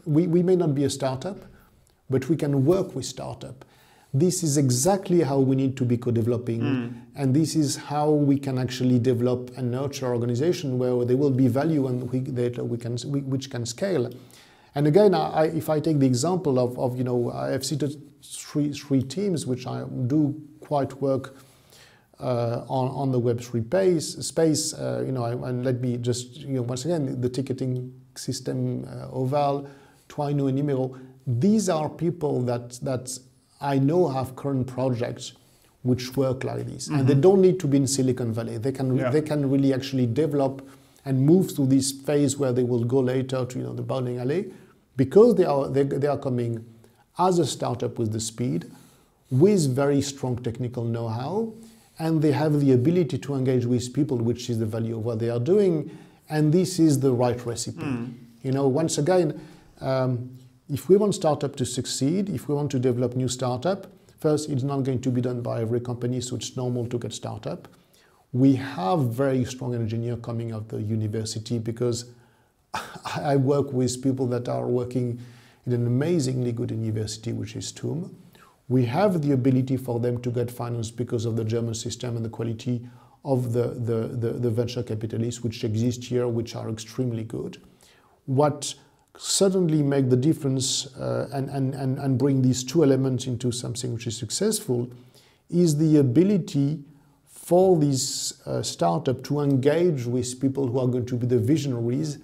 we may not be a startup, but we can work with startup. This is exactly how we need to be co-developing, and this is how we can actually develop and nurture an organization where there will be value and which can scale. And again, if I take the example of I have cited three teams which I do quite work on the Web3 space. And let me just once again, the ticketing system, Oval, Twino, and Numero. These are people that I know have current projects which work like this, and they don't need to be in Silicon Valley. They can really actually develop and move through this phase where they will go later to the bowling alley, because they are coming as a startup with the speed, with very strong technical know-how, and they have the ability to engage with people, which is the value of what they are doing, and this is the right recipe. Once again. If we want startup to succeed, if we want to develop new startup, first, it's not going to be done by every company, so it's normal to get startup. We have very strong engineers coming out of the university, because I work with people that are working in an amazingly good university, which is TUM. We have the ability for them to get finance because of the German system and the quality of the venture capitalists which exist here, which are extremely good. What suddenly make the difference and bring these two elements into something which is successful is the ability for this startup to engage with people who are going to be the visionaries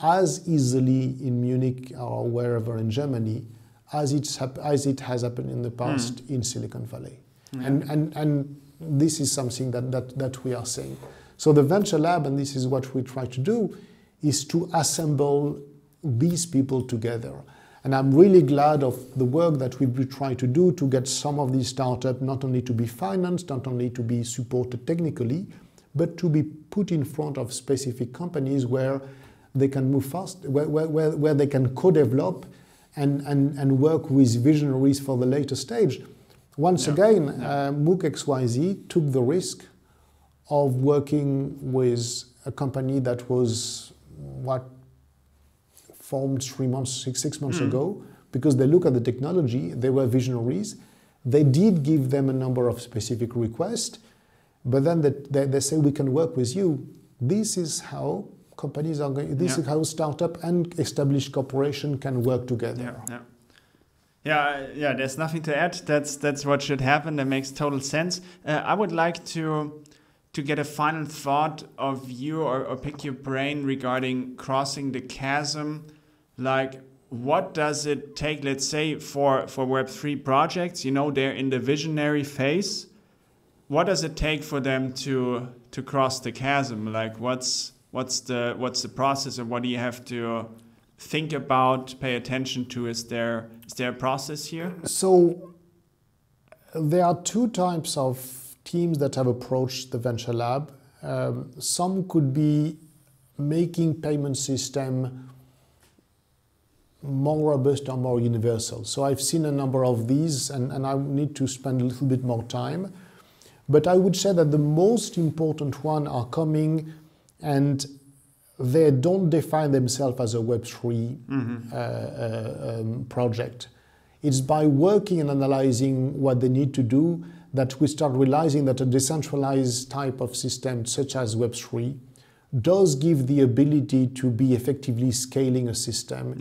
as easily in Munich or wherever in Germany as it has happened in the past in Silicon Valley. And this is something that we are seeing. So the Venture Lab, and this is what we try to do, is to assemble these people together. And I'm really glad of the work that we try to do to get some of these startups not only to be financed, not only to be supported technically, but to be put in front of specific companies where they can move fast, where they can co-develop and work with visionaries for the later stage. Once again, MOOC XYZ took the risk of working with a company that was formed 6 months ago, because they look at the technology, they were visionaries. They did give them a number of specific requests, but then they say, we can work with you. This is how companies are going, this is how startup and established corporation can work together. Yeah, there's nothing to add. That's what should happen. That makes total sense. I would like to get a final thought of you or pick your brain regarding crossing the chasm. Like, what does it take, let's say, for Web3 projects? They're in the visionary phase. What does it take for them to cross the chasm? Like, what's the process, and what do you have to think about, pay attention to? Is there a process here? So there are two types of teams that have approached the Venture Lab. Some could be making payment system more robust or more universal. So I've seen a number of these, and I need to spend a little bit more time. But I would say that the most important one are coming, and they don't define themselves as a Web3 project. It's by working and analyzing what they need to do that we start realizing that a decentralized type of system such as Web3 does give the ability to be effectively scaling a system.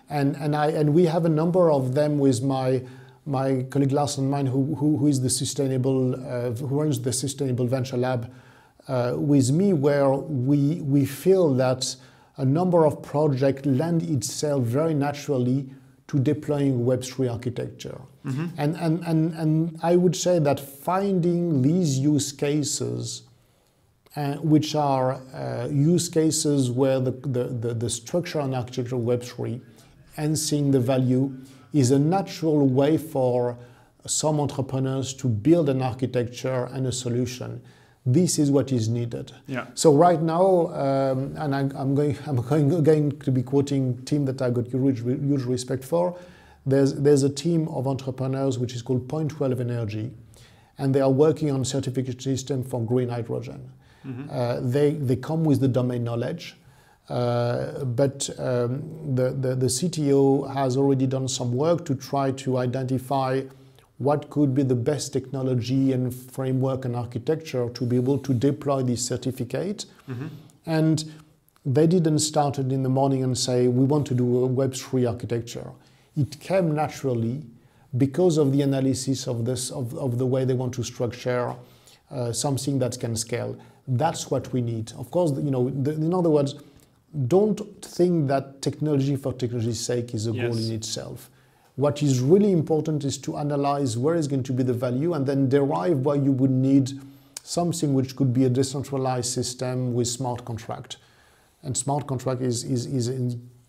And we have a number of them with my colleague Lars and mine, who is the sustainable, who runs the Sustainable Venture Lab with me, where we feel that a number of projects lend itself very naturally to deploying Web3 architecture. And I would say that finding these use cases, which are use cases where the structure and architecture of Web3 and seeing the value is a natural way for some entrepreneurs to build an architecture and a solution. This is what is needed. Yeah. So right now, and I'm going to be quoting a team that I got huge respect for. There's a team of entrepreneurs which is called Point 12 Energy, and they are working on certificate system for green hydrogen. Mm-hmm. They come with the domain knowledge, but the CTO has already done some work to try to identify what could be the best technology and framework and architecture to be able to deploy this certificate. Mm-hmm. And they didn't start it in the morning and say, we want to do a Web3 architecture. It came naturally because of the analysis of the way they want to structure something that can scale. That's what we need. Of course, in other words, don't think that technology for technology's sake is a goal in itself. What is really important is to analyze where is going to be the value and then derive why you would need something which could be a decentralized system with smart contract. And smart contract is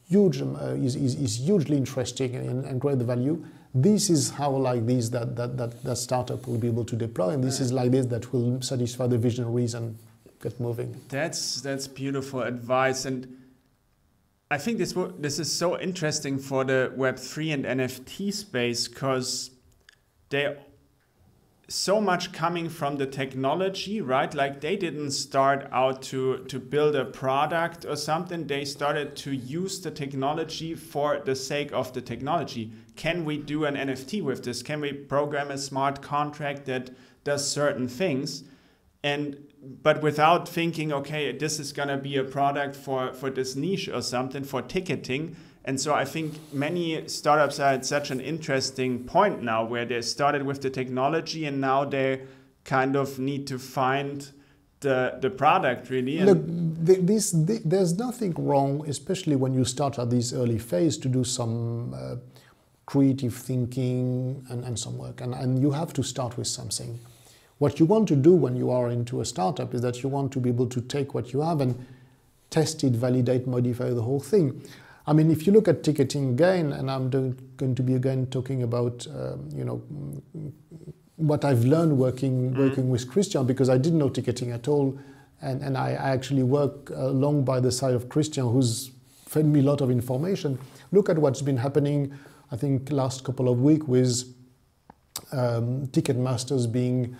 hugely interesting and great value. This is how like this that startup will be able to deploy, and this is like this that will satisfy the visionaries and get moving. That's beautiful advice, and I think this is so interesting for the Web3 and NFT space, because they're so much coming from the technology, right? Like they didn't start out to build a product or something. They started to use the technology for the sake of the technology. Can we do an NFT with this? Can we program a smart contract that does certain things? But without thinking, okay, this is going to be a product for this niche or something, for ticketing. And so I think many startups are at such an interesting point now where they started with the technology and now they kind of need to find the product really. Look, there's nothing wrong, especially when you start at this early phase, to do some creative thinking and some work. And you have to start with something. What you want to do when you are into a startup is that you want to be able to take what you have and test it, validate, modify the whole thing. I mean, if you look at ticketing again, and I'm going to be again talking about, what I've learned working with Christian, because I didn't know ticketing at all, and I actually work along by the side of Christian, who's fed me a lot of information. Look at what's been happening, I think, last couple of weeks with Ticketmasters being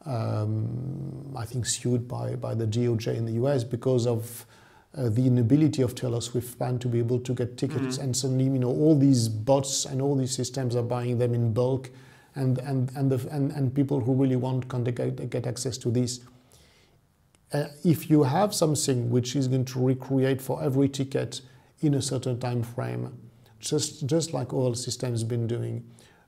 I think sued by the DOJ in the US because of the inability of Taylor Swift fan to be able to get tickets, and suddenly all these bots and all these systems are buying them in bulk, and people who really want can get access to this. If you have something which is going to recreate for every ticket in a certain time frame, just like all systems been doing,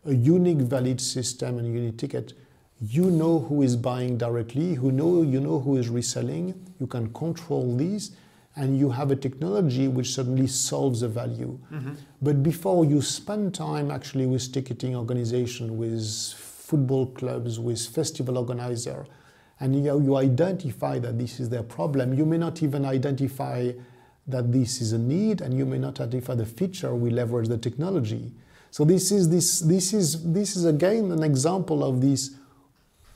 a unique valid system and a unique ticket, you know who is buying directly, you know who is reselling, you can control these, and you have a technology which suddenly solves the value. Mm-hmm. But before you spend time actually with ticketing organization, with football clubs, with festival organizer, and you identify that this is their problem, you may not even identify that this is a need, and you may not identify the feature we leverage the technology. So this is again an example of this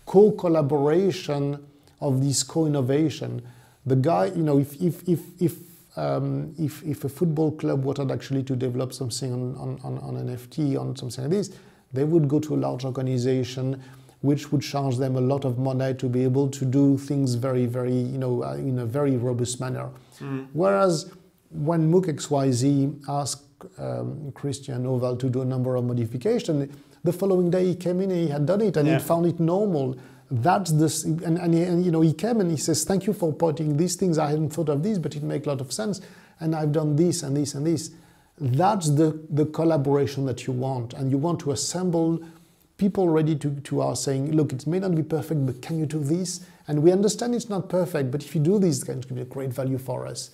co-collaboration, of this co-innovation. The guy, if a football club wanted actually to develop something on NFT, on something like this, they would go to a large organization which would charge them a lot of money to be able to do things very, very, in a very robust manner. Mm. Whereas when MOOC XYZ asked Christian Oval to do a number of modifications, the following day he came in and he had done it, and he found it normal. That's this, and he came and he says, thank you for pointing these things. I hadn't thought of this, but it makes a lot of sense. And I've done this and this and this. That's the collaboration that you want. And you want to assemble people ready to are saying, look, it may not be perfect, but can you do this? And we understand it's not perfect, but if you do this, it's going to be a great value for us.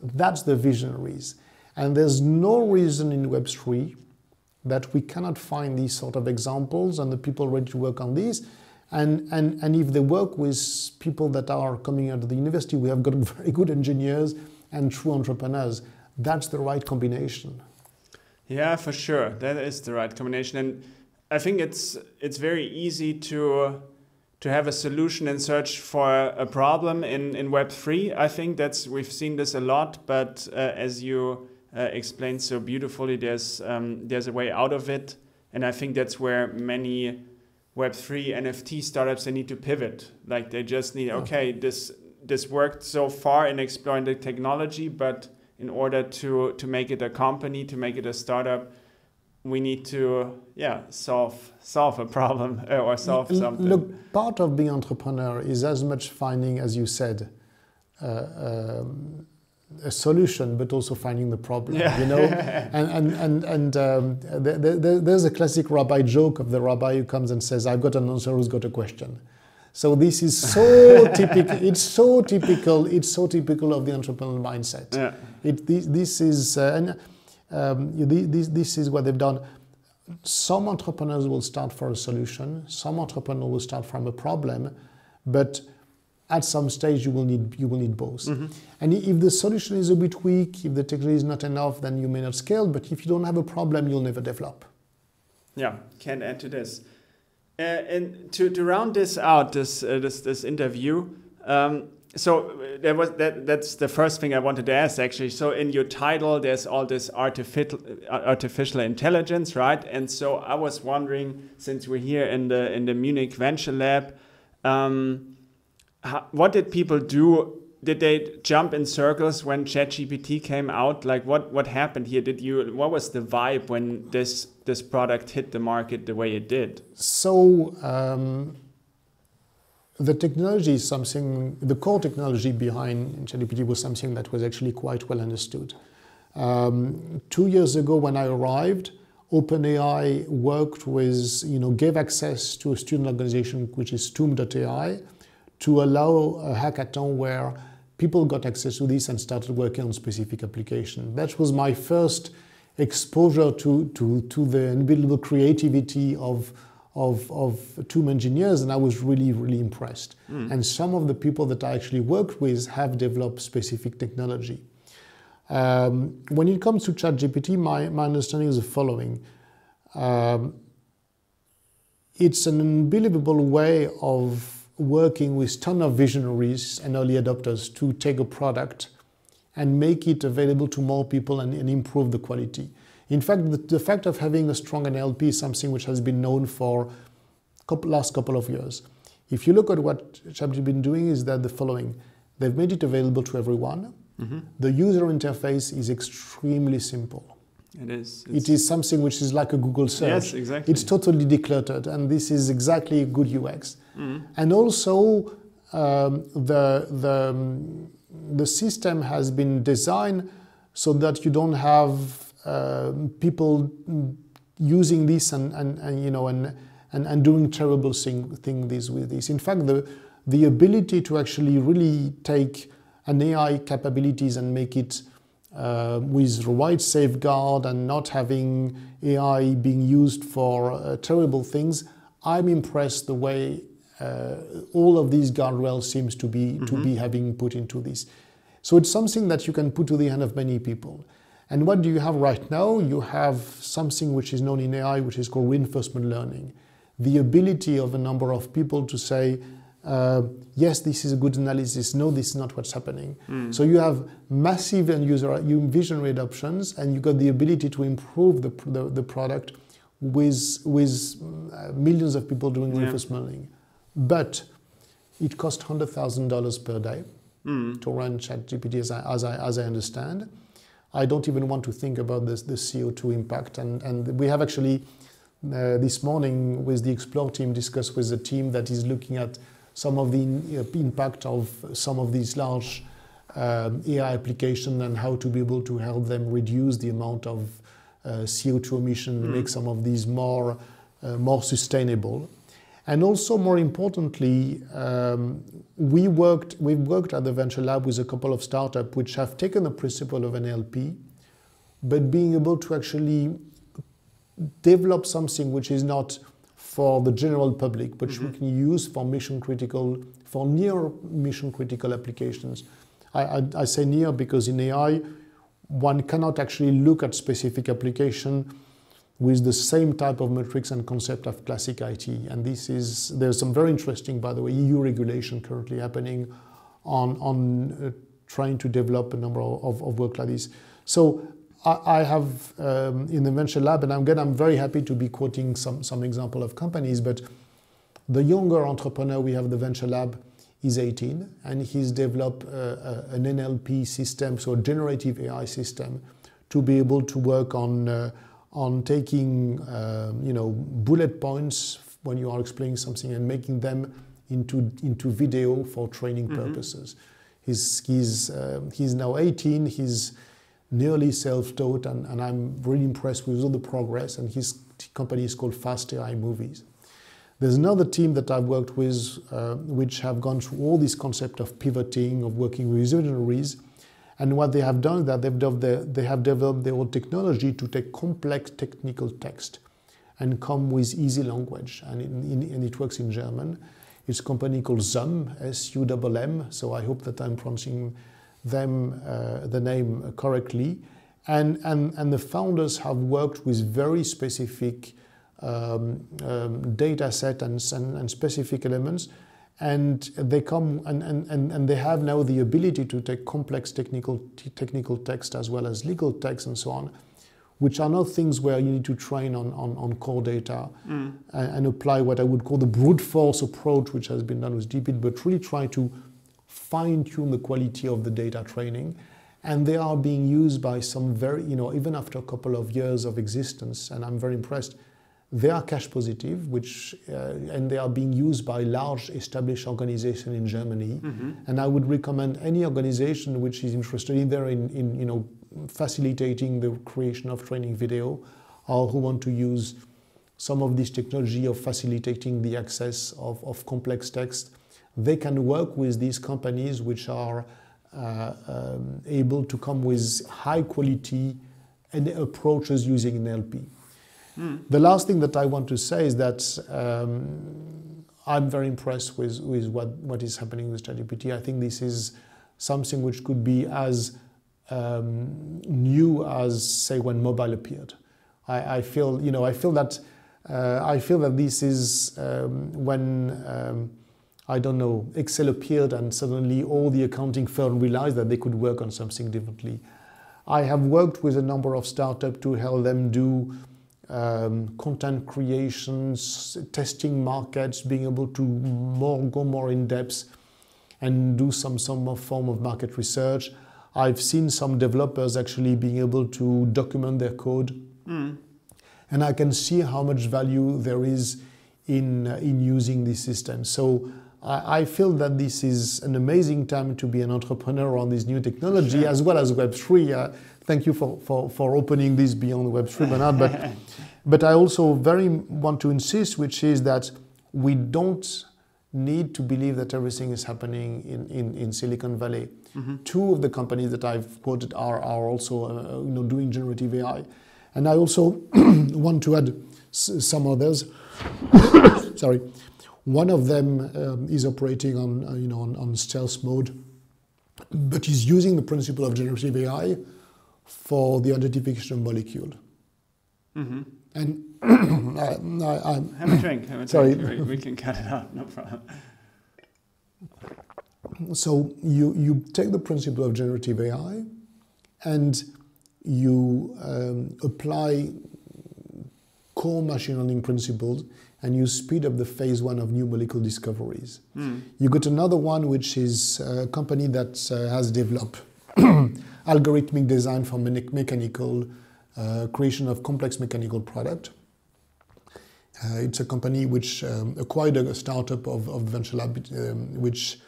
That's the visionaries. And there's no reason in Web3 that we cannot find these sort of examples and the people ready to work on this. And if they work with people that are coming out of the university, we have got very good engineers and true entrepreneurs. That's the right combination. Yeah, for sure. That is the right combination. And I think it's very easy to have a solution and search for a problem in Web3. I think we've seen this a lot, but as you explained so beautifully, there's a way out of it. And I think that's where many Web3 NFT startups, they need to pivot. Like they just need, okay, this worked so far in exploring the technology, but in order to make it a company, to make it a startup, we need to solve a problem or solve something. Look, part of being entrepreneur is as much finding, as you said, a solution, but also finding the problem. Yeah. You know, there's a classic rabbi joke of the rabbi who comes and says, "I've got an answer. Who's got a question?" So this is so typical. It's so typical. It's so typical of the entrepreneurial mindset. Yeah. This is what they've done. Some entrepreneurs will start for a solution. Some entrepreneurs will start from a problem, but at some stage you will need both. Mm-hmm. And if the solution is a bit weak, if the technology is not enough, then you may not scale. But if you don't have a problem, you'll never develop. Yeah, can add to this. And to round this out, this interview. So that's the first thing I wanted to ask, actually. So in your title, there's all this artificial intelligence, right? And so I was wondering, since we're here in the Munich Venture Lab, what did people do? Did they jump in circles when ChatGPT came out? Like what happened here? What was the vibe when this product hit the market the way it did? So the technology is something, the core technology behind ChatGPT was something that was actually quite well understood. 2 years ago when I arrived, OpenAI worked with, gave access to a student organization which is Toom.ai to allow a hackathon where people got access to this and started working on specific application. That was my first exposure to the unbelievable creativity of Toom engineers, and I was really, really impressed. And some of the people that I actually worked with have developed specific technology. When it comes to ChatGPT, my understanding is the following. It's an unbelievable way of working with ton of visionaries and early adopters to take a product and make it available to more people and improve the quality. In fact, the fact of having a strong NLP is something which has been known for last couple of years. If you look at what ChatGPT has been doing, is that the following. They've made it available to everyone. Mm-hmm. The user interface is extremely simple. It is. It is something which is like a Google search. Yes, exactly. It's totally decluttered, and this is exactly good UX. Mm-hmm. And also, the system has been designed so that you don't have people using this and doing terrible things with this. In fact, the ability to actually really take an AI capabilities and make it with the right safeguard and not having AI being used for terrible things, I'm impressed the way all of these guardrails seems to be having put into this. So it's something that you can put to the hand of many people. And what do you have right now? You have something which is known in AI, which is called reinforcement learning. The ability of a number of people to say, yes, this is a good analysis. No, this is not what's happening. So you have massive end user visionary adoptions, and you got the ability to improve the product with millions of people doing reinforcement learning. But it costs $100,000 per day to run ChatGPT, as I understand. I don't even want to think about the CO2 impact. And we have actually, this morning with the Explore team, discussed with the team that is looking at some of the impact of some of these large AI applications and how to be able to help them reduce the amount of CO2 emission, make some of these more sustainable. And also, more importantly, we've worked at the Venture Lab with a couple of startups which have taken the principle of NLP, but being able to actually develop something which is not for the general public, but we can use for near mission critical applications. I say near because in AI, one cannot actually look at specific application with the same type of metrics and concept of classic IT. And there's some very interesting, by the way, EU regulation currently happening on trying to develop a number of work like this. So I have in the Venture Lab, and I'm very happy to be quoting some example of companies, but the younger entrepreneur we have in the Venture Lab is 18, and he's developed an NLP system, so a generative AI system, to be able to work on taking bullet points when you are explaining something and making them into video for training purposes. He's now 18. He's nearly self-taught, and I'm really impressed with all the progress. And his company is called Fast AI Movies. There's another team that I've worked with, which have gone through all this concept of pivoting, of working with visionaries. And what they have done is that they have developed their own technology to take complex technical text and come with easy language. And it works in German. It's a company called SUM, S-U-M-M. So I hope that I'm pronouncing the name correctly. And the founders have worked with very specific data set and specific elements. And they come and they have now the ability to take complex technical text as well as legal text and so on, which are not things where you need to train on core data and apply what I would call the brute force approach, which has been done with DeepIt, but really try to fine tune the quality of the data training. And they are being used by some very, even after a couple of years of existence, and I'm very impressed. They are cash positive, and they are being used by large established organizations in Germany. And I would recommend any organization which is interested in facilitating the creation of training video, or who want to use some of this technology of facilitating the access of complex text. They can work with these companies which are able to come with high quality and approaches using NLP. The last thing that I want to say is that I'm very impressed with what is happening with ChatGPT. I think this is something which could be as new as, say, when mobile appeared. I feel that this is when I don't know, Excel appeared and suddenly all the accounting firms realized that they could work on something differently. I have worked with a number of startups to help them do content creations, testing markets, being able to go more in depth and do some form of market research. I've seen some developers actually being able to document their code. And I can see how much value there is in using this system. So I feel that this is an amazing time to be an entrepreneur on this new technology, as well as Web3. Thank you for opening this beyond Web3, Bernhard. But I also very want to insist, which is that we don't need to believe that everything is happening in Silicon Valley. Two of the companies that I've quoted are also doing generative AI. And I also want to add some others. Sorry. One of them is operating on stealth mode, but is using the principle of generative AI for the identification of molecule. And have a drink. Sorry. We can cut it out. No problem. So you take the principle of generative AI, and you apply core machine learning principles, and you speed up the phase one of new molecule discoveries. You got another one, which is a company that has developed algorithmic design for mechanical creation of complex mechanical product. It's a company which acquired a startup of the Venture Lab, which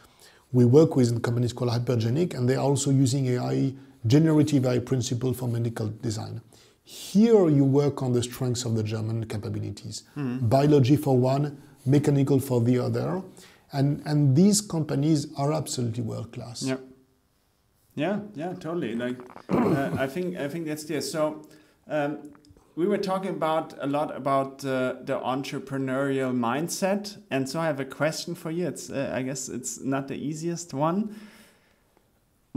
we work with. The company is called Hypergenic, and they are also using AI, generative AI principle for medical design. Here you work on the strengths of the German capabilities. Biology for one, mechanical for the other. And these companies are absolutely world class. Yeah, totally. I think that's there. So we were talking a lot about the entrepreneurial mindset, and so I have a question for you. It's I guess it's not the easiest one.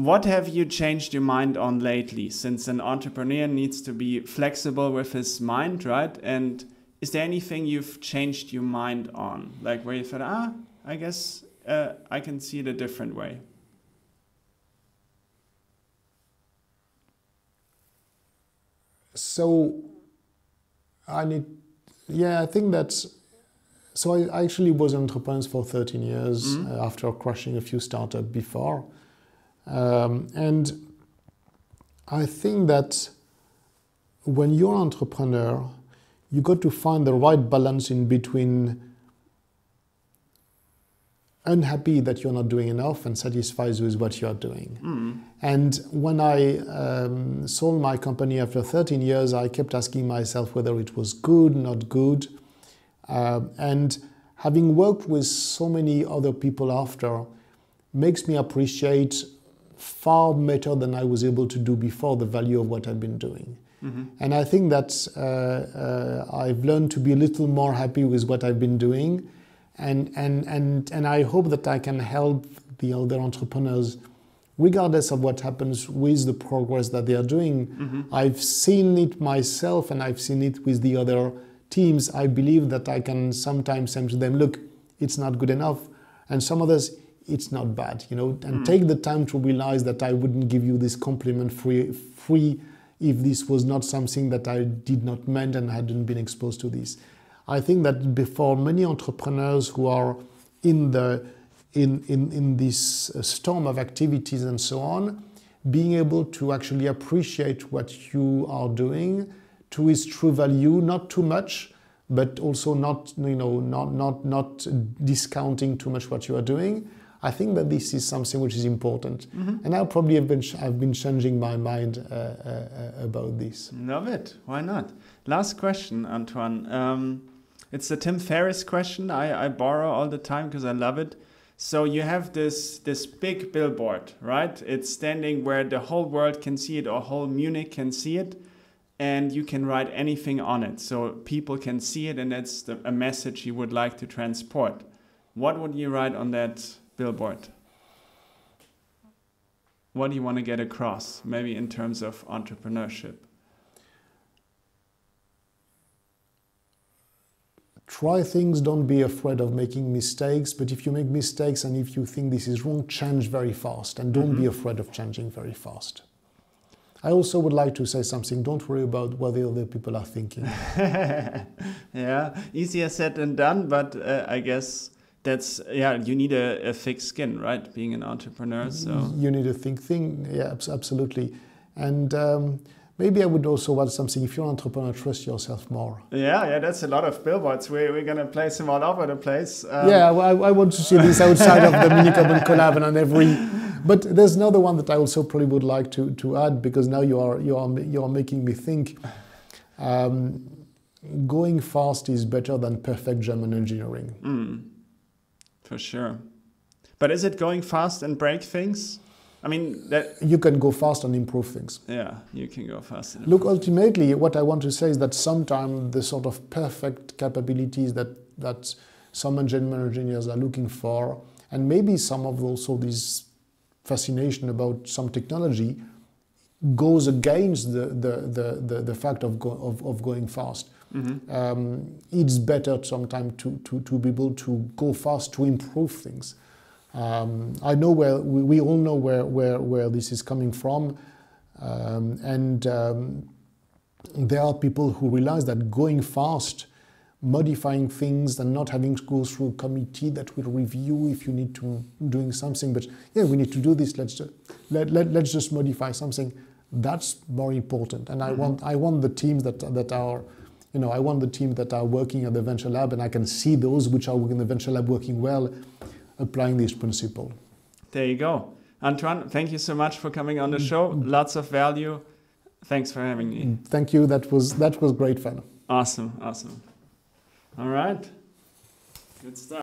What have you changed your mind on lately? Since an entrepreneur needs to be flexible with his mind, right? And is there anything you've changed your mind on? Like where you thought, I guess I can see it a different way. So I think that's, so I actually was an entrepreneur for 13 years after crushing a few startups before. And I think that when you're an entrepreneur, you got to find the right balance in between unhappy that you're not doing enough and satisfied with what you are doing. And when I sold my company after 13 years, I kept asking myself whether it was good, not good. And having worked with so many other people after makes me appreciate far better than I was able to do before the value of what I've been doing. And I think that I've learned to be a little more happy with what I've been doing. And I hope that I can help the other entrepreneurs, regardless of what happens with the progress that they are doing. I've seen it myself and I've seen it with the other teams. I believe that I can sometimes say to them, look, it's not good enough. And some others, it's not bad, and take the time to realize that I wouldn't give you this compliment free if this was not something that I did not meant and hadn't been exposed to this. I think that before many entrepreneurs who are in this storm of activities and so on, being able to actually appreciate what you are doing to its true value, not too much, but also not discounting too much what you are doing. I think that this is something which is important, and I probably have been changing my mind about this. Love it. Why not? Last question, Antoine. It's the Tim Ferriss question. I borrow all the time because I love it. So you have this big billboard, right? It's standing where the whole world can see it, or whole Munich can see it, and you can write anything on it, so people can see it, and that's a message you would like to transport. What would you write on that billboard? What do you want to get across, maybe in terms of entrepreneurship? Try things, don't be afraid of making mistakes, but if you make mistakes and if you think this is wrong, change very fast, and don't be afraid of changing very fast. I also would like to say something, don't worry about what the other people are thinking. Yeah, easier said than done, but I guess that's, you need a thick skin, right? Being an entrepreneur, so. You need a thick thing, yeah, absolutely. And maybe I would also add something, if you're an entrepreneur, trust yourself more. Yeah, that's a lot of billboards. We're going to place them all over the place. I want to see this outside of the Munich Urban Collab and on every... But there's another one that I also probably would like to add, because now you are making me think. Going fast is better than perfect German engineering. For sure. But is it going fast and break things? I mean, that you can go fast and improve things. Yeah, you can go fast. Look, ultimately, what I want to say is that sometimes the sort of perfect capabilities that some engineers are looking for, and maybe some of also this fascination about some technology, goes against the fact of going fast. It's better sometimes to be able to go fast to improve things. I know we all know where this is coming from, and there are people who realize that going fast, modifying things and not having to go through a committee that will review if you need to doing something, but yeah, we need to do this, let's just modify something. That's more important. And I want the teams that are, I want the teams that are working at the Venture Lab, and I can see those which are in the Venture Lab working well, applying this principle. There you go. Antoine, thank you so much for coming on the show. Lots of value. Thanks for having me. Thank you. That was great fun. Awesome. All right. Good stuff.